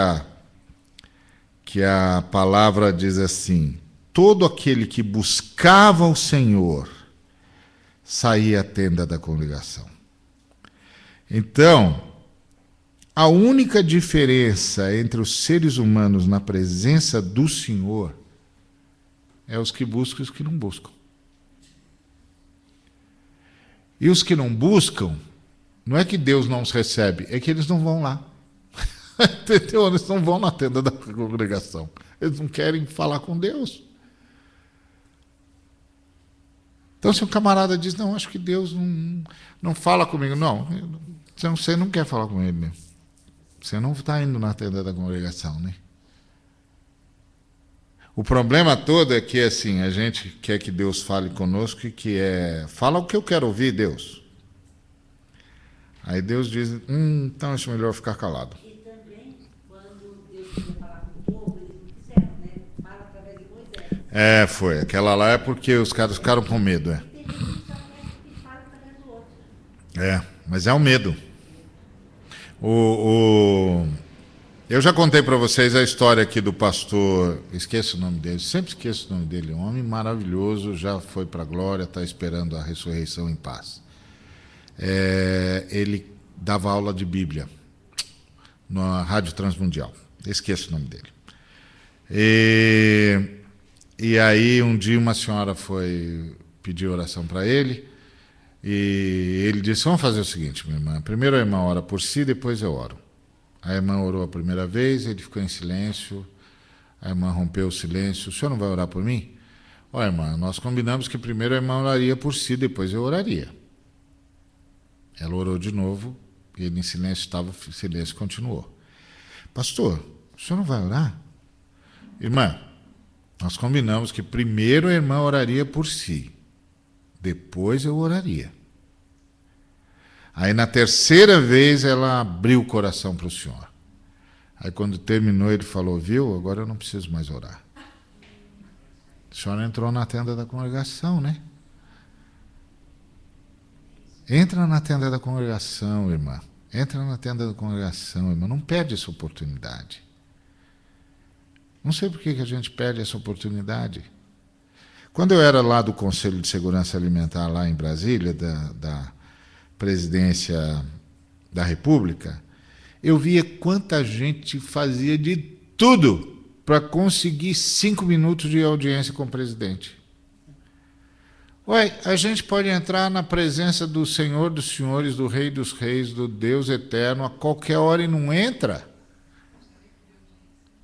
a palavra diz assim, todo aquele que buscava o Senhor saía à tenda da congregação. Então, a única diferença entre os seres humanos na presença do Senhor é os que buscam e os que não buscam. E os que não buscam, não é que Deus não os recebe, é que eles não vão lá. Entendeu? Eles não vão na tenda da congregação. Eles não querem falar com Deus. Então, se um camarada diz, não, acho que Deus não fala comigo. Não, você não quer falar com ele mesmo. Você não está indo na tenda da congregação, né? O problema todo é que, assim, a gente quer que Deus fale conosco e que fala o que eu quero ouvir, Deus. Aí Deus diz, então acho melhor ficar calado. E também, quando Deus queria falar com o povo, eles não quiseram, né? Fala através de Moisés. Foi. Aquela lá é porque os caras ficaram com medo, Tem gente que só quer Mas é o medo. Eu já contei para vocês a história aqui do pastor, esqueço o nome dele, sempre esqueço o nome dele, um homem maravilhoso, já foi para a glória, está esperando a ressurreição em paz. Ele dava aula de Bíblia na Rádio Transmundial, esqueço o nome dele. E aí um dia uma senhora foi pedir oração para ele, e ele disse: vamos fazer o seguinte, minha irmã, primeiro a irmã ora por si, depois eu oro. A irmã orou a primeira vez, ele ficou em silêncio, a irmã rompeu o silêncio: o senhor não vai orar por mim? Irmã, nós combinamos que primeiro a irmã oraria por si, depois eu oraria. Ela orou de novo, e ele em silêncio estava, o silêncio continuou. Pastor, o senhor não vai orar? Irmã, nós combinamos que primeiro a irmã oraria por si, depois eu oraria. Aí na terceira vez ela abriu o coração para o senhor. Aí quando terminou ele falou: viu, agora eu não preciso mais orar. A senhora entrou na tenda da congregação, né? Entra na tenda da congregação, irmã. Entra na tenda da congregação, irmã. Não perde essa oportunidade. Não sei por que a gente perde essa oportunidade. Quando eu era lá do Conselho de Segurança Alimentar, lá em Brasília, da Presidência da República, eu via quanta gente fazia de tudo para conseguir 5 minutos de audiência com o presidente. A gente pode entrar na presença do Senhor dos Senhores, do Rei dos Reis, do Deus Eterno, a qualquer hora e não entra.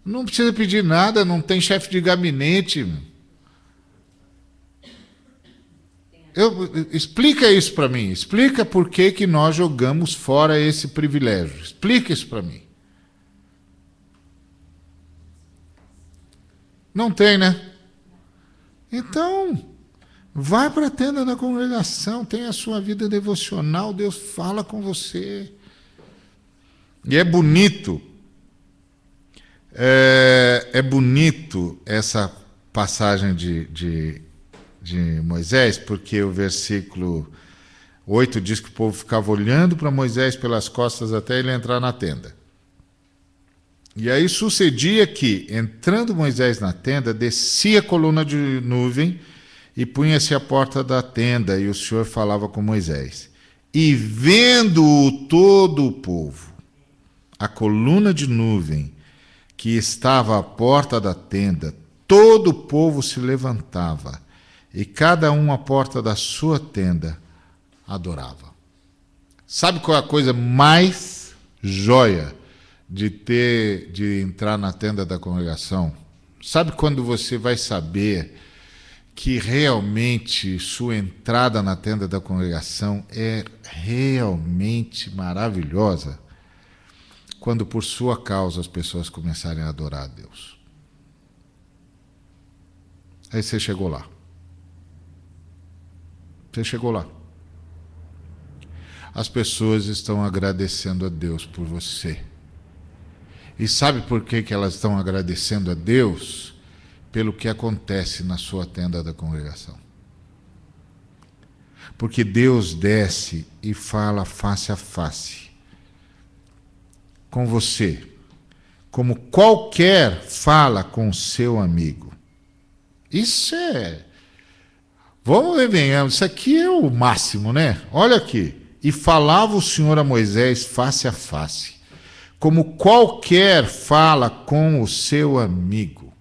Não precisa pedir nada, não tem chefe de gabinete. Explica isso para mim. Explica por que nós jogamos fora esse privilégio. Explica isso para mim. Não tem, né? Então, vai para a tenda da congregação, tem a sua vida devocional, Deus fala com você. E é bonito. É bonito essa passagem de Moisés, porque o versículo 8 diz que o povo ficava olhando para Moisés pelas costas até ele entrar na tenda. E aí sucedia que, entrando Moisés na tenda, descia a coluna de nuvem e punha-se à porta da tenda, e o Senhor falava com Moisés. E vendo-o todo o povo, a coluna de nuvem que estava à porta da tenda, todo o povo se levantava, e cada um à porta da sua tenda adorava. Sabe qual é a coisa mais joia de entrar na tenda da congregação? Sabe quando você vai saber que realmente sua entrada na tenda da congregação é realmente maravilhosa? Quando por sua causa as pessoas começarem a adorar a Deus. Aí você chegou lá. Você chegou lá. As pessoas estão agradecendo a Deus por você. E sabe por que elas estão agradecendo a Deus? Pelo que acontece na sua tenda da congregação. Porque Deus desce e fala face a face com você, como qualquer fala com seu amigo. Isso é... Vamos ver bem, isso aqui é o máximo, né? Olha aqui. E falava o Senhor a Moisés face a face, como qualquer fala com o seu amigo.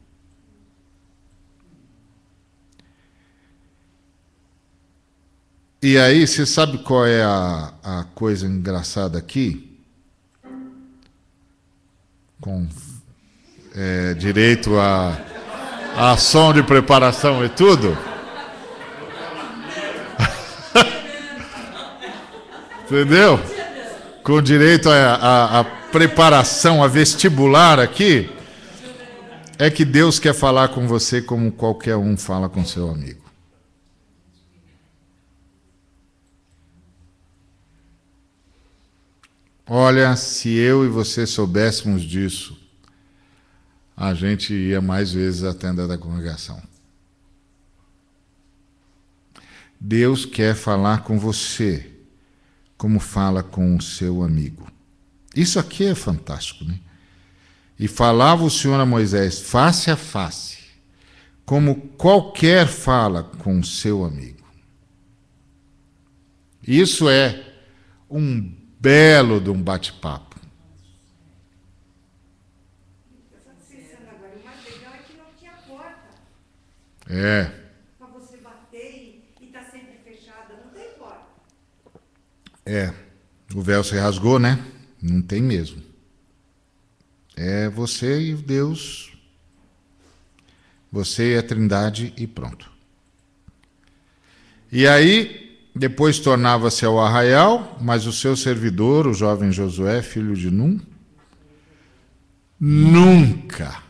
E aí, você sabe qual é a coisa engraçada aqui? Com direito a ação de preparação e tudo. Entendeu? Com direito a preparação, a vestibular aqui, é que Deus quer falar com você como qualquer um fala com seu amigo. Olha, se eu e você soubéssemos disso, a gente ia mais vezes à tenda da congregação. Deus quer falar com você como fala com o seu amigo. Isso aqui é fantástico, né? E falava o Senhor a Moisés face a face, como qualquer fala com o seu amigo. Isso é um belo de um bate-papo. Agora, o mais legal é que não tinha porta É, para você bater e está sempre fechada, não tem porta. o véu se rasgou, né? Não tem mesmo. É você e Deus, você e a Trindade e pronto. E aí, depois tornava-se ao arraial, mas o seu servidor, o jovem Josué, filho de Num, nunca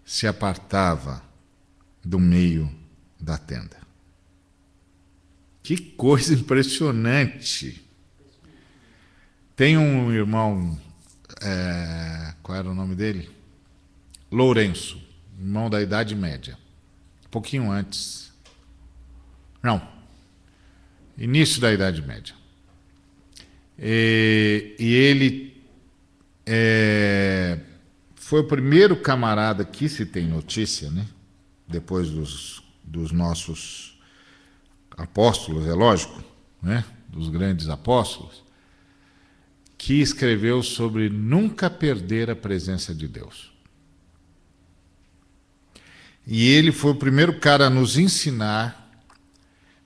se apartava do meio da tenda. Que coisa impressionante! Tem um irmão, qual era o nome dele? Lourenço, irmão da Idade Média, um pouquinho antes. Não, início da Idade Média. E ele foi o primeiro camarada que se tem notícia, né? Depois dos nossos apóstolos, é lógico, né? Dos grandes apóstolos, que escreveu sobre nunca perder a presença de Deus. E ele foi o primeiro cara a nos ensinar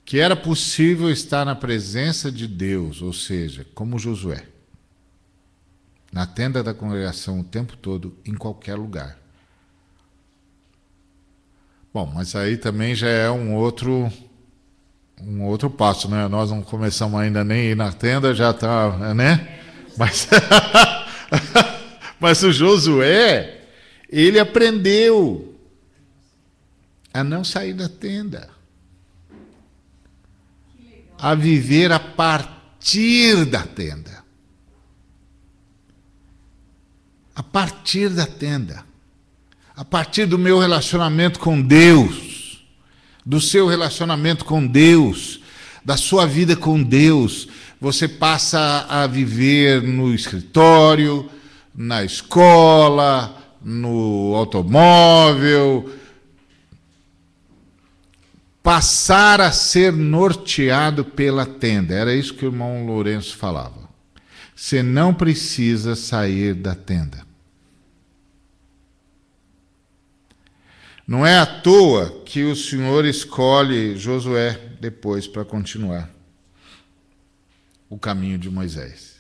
que era possível estar na presença de Deus, ou seja, como Josué, na tenda da congregação o tempo todo, em qualquer lugar. Bom, mas aí também já é um outro passo, né? Nós não começamos ainda nem a ir na tenda, já está, né? Mas o Josué, ele aprendeu a não sair da tenda, a viver a partir da tenda. A partir da tenda. A partir do meu relacionamento com Deus, do seu relacionamento com Deus, da sua vida com Deus, você passa a viver no escritório, na escola, no automóvel, passar a ser norteado pela tenda. Era isso que o irmão Lourenço falava. Você não precisa sair da tenda. Não é à toa que o Senhor escolhe Josué depois para continuar o caminho de Moisés.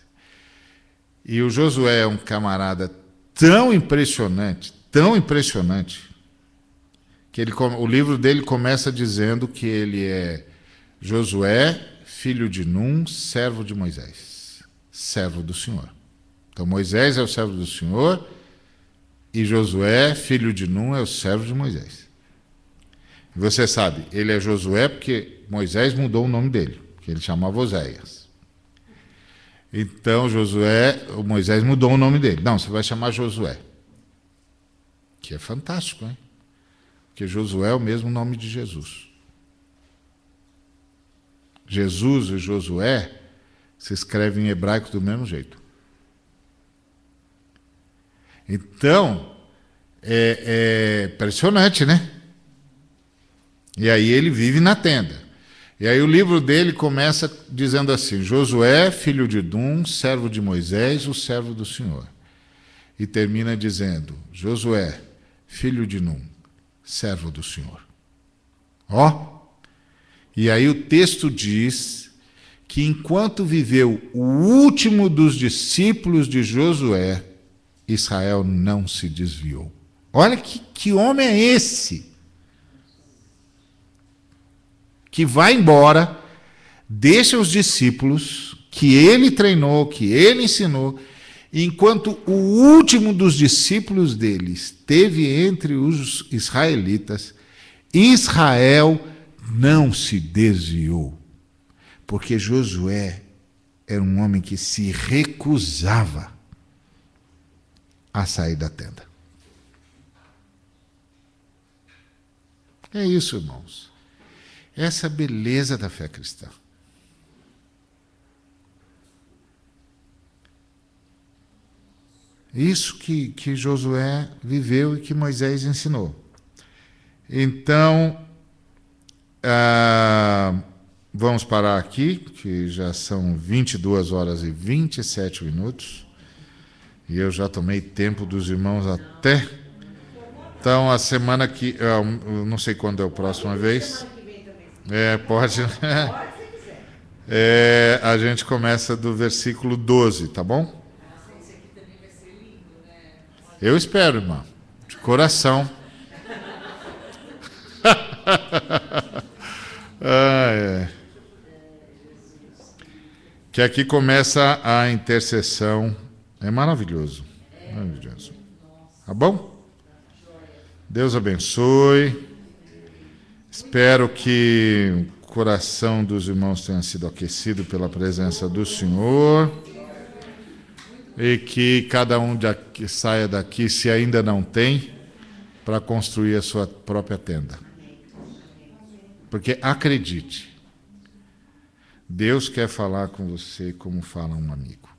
E o Josué é um camarada tão impressionante, que o livro dele começa dizendo que ele é Josué, filho de Num, servo de Moisés, servo do Senhor. Então Moisés é o servo do Senhor e Josué, filho de Num, é o servo de Moisés. E você sabe, ele é Josué porque Moisés mudou o nome dele, que ele chamava Oséias. Então o Moisés mudou o nome dele. Não, você vai chamar Josué. Que é fantástico, hein? Porque Josué é o mesmo nome de Jesus. Jesus e Josué se escrevem em hebraico do mesmo jeito. Então, é impressionante, né? E aí ele vive na tenda. E aí o livro dele começa dizendo assim: Josué, filho de Num, servo de Moisés, o servo do Senhor. E termina dizendo: Josué, filho de Num, servo do Senhor. Ó. E aí o texto diz que enquanto viveu o último dos discípulos de Josué, Israel não se desviou. Olha que homem é esse? Que vai embora, deixa os discípulos que ele treinou, que ele ensinou, enquanto o último dos discípulos dele esteve entre os israelitas, Israel não se desviou, porque Josué era um homem que se recusava a sair da tenda. É isso, irmãos. Essa é a beleza da fé cristã. Isso que Josué viveu e que Moisés ensinou. Então, vamos parar aqui, que já são 22 horas e 27 minutos. E eu já tomei tempo dos irmãos até. Então, a semana que... eu não sei quando é a próxima vez. Pode. A gente começa do versículo 12, tá bom? Eu espero, irmão. De coração. Que aqui começa a intercessão. É maravilhoso. Maravilhoso. Tá bom? Deus abençoe. Espero que o coração dos irmãos tenha sido aquecido pela presença do Senhor. E que cada um saia daqui, se ainda não tem, para construir a sua própria tenda. Porque acredite, Deus quer falar com você como fala um amigo.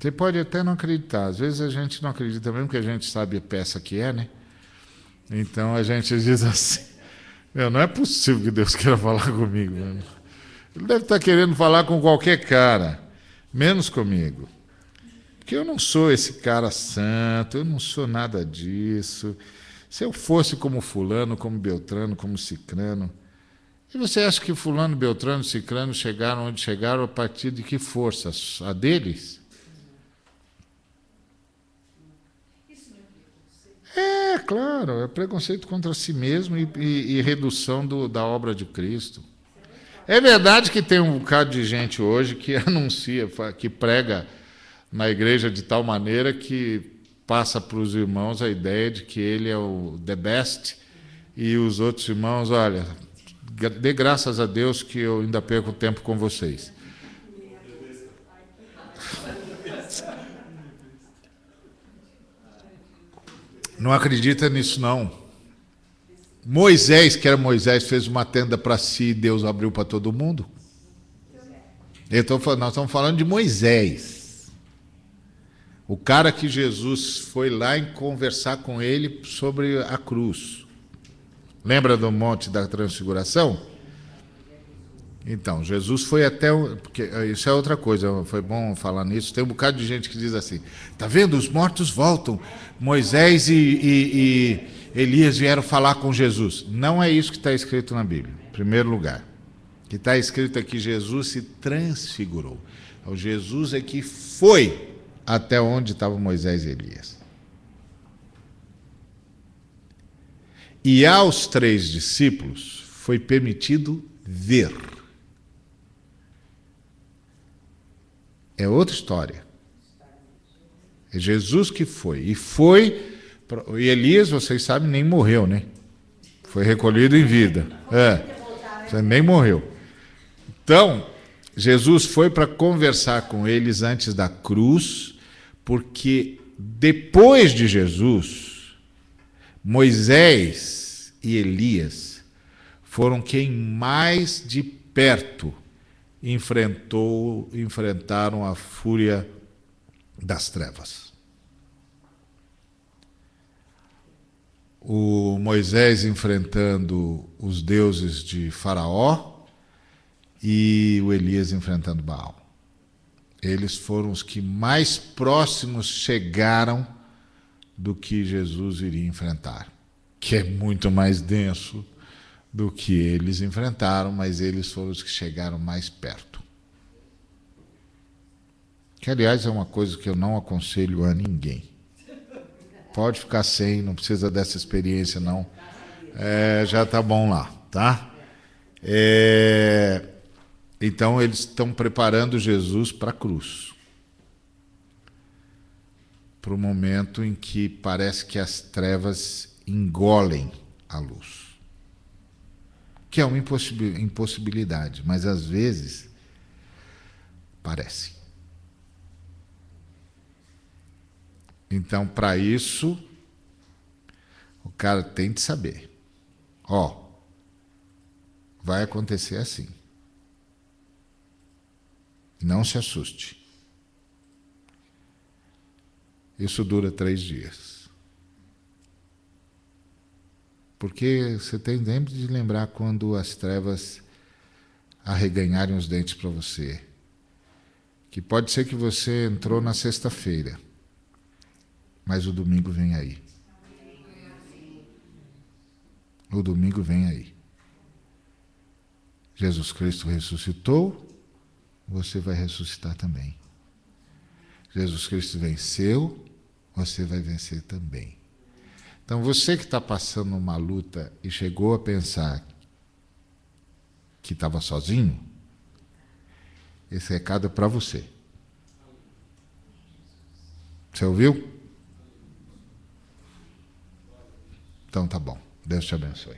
Você pode até não acreditar, às vezes a gente não acredita mesmo que a gente sabe a peça que é, né? Então a gente diz assim, não é possível que Deus queira falar comigo. Mano. Ele deve estar querendo falar com qualquer cara, menos comigo. Porque eu não sou esse cara santo, eu não sou nada disso. Se eu fosse como fulano, como Beltrano, como Cicrano... E você acha que fulano, Beltrano, Cicrano chegaram onde chegaram a partir de que força? A deles? Claro, é preconceito contra si mesmo e redução da obra de Cristo. É verdade que tem um bocado de gente hoje que anuncia, que prega na igreja de tal maneira que passa para os irmãos a ideia de que ele é o the best e os outros irmãos, olha, dê graças a Deus que eu ainda perco tempo com vocês. Não acredita nisso, não. Moisés, que era Moisés, fez uma tenda para si e Deus abriu para todo mundo. Nós estamos falando de Moisés. O cara que Jesus foi lá e conversar com ele sobre a cruz. Lembra do Monte da Transfiguração? Então, Jesus foi até... Porque isso é outra coisa, foi bom falar nisso. Tem um bocado de gente que diz assim, tá vendo, os mortos voltam. Moisés e Elias vieram falar com Jesus. Não é isso que está escrito na Bíblia, em primeiro lugar. O que está escrito é que Jesus se transfigurou. Então, Jesus é que foi até onde estavam Moisés e Elias. E aos 3 discípulos foi permitido ver. É outra história. É Jesus que foi. E Elias, vocês sabem, nem morreu, né? Foi recolhido em vida. Nem morreu. Então, Jesus foi para conversar com eles antes da cruz, porque depois de Jesus, Moisés e Elias foram quem mais de perto enfrentaram a fúria das trevas. O Moisés enfrentando os deuses de Faraó e o Elias enfrentando Baal. Eles foram os que mais próximos chegaram do que Jesus iria enfrentar, que é muito mais denso do que eles enfrentaram, mas eles foram os que chegaram mais perto. Que, aliás, é uma coisa que eu não aconselho a ninguém. Pode ficar sem, não precisa dessa experiência, não. Já está bom lá, tá? Então, eles estão preparando Jesus para a cruz. Para o momento em que parece que as trevas engolem a luz. Que é uma impossibilidade, mas às vezes parece. Então, para isso, O cara tem de saber. Ó, vai acontecer assim. Não se assuste. Isso dura 3 dias. Porque você tem sempre de lembrar quando as trevas arreganharem os dentes para você. Que pode ser que você entrou na sexta-feira, mas o domingo vem aí. O domingo vem aí. Jesus Cristo ressuscitou, você vai ressuscitar também. Jesus Cristo venceu, você vai vencer também. Então, você que está passando uma luta e chegou a pensar que estava sozinho, esse recado é para você. Você ouviu? Então tá bom. Deus te abençoe.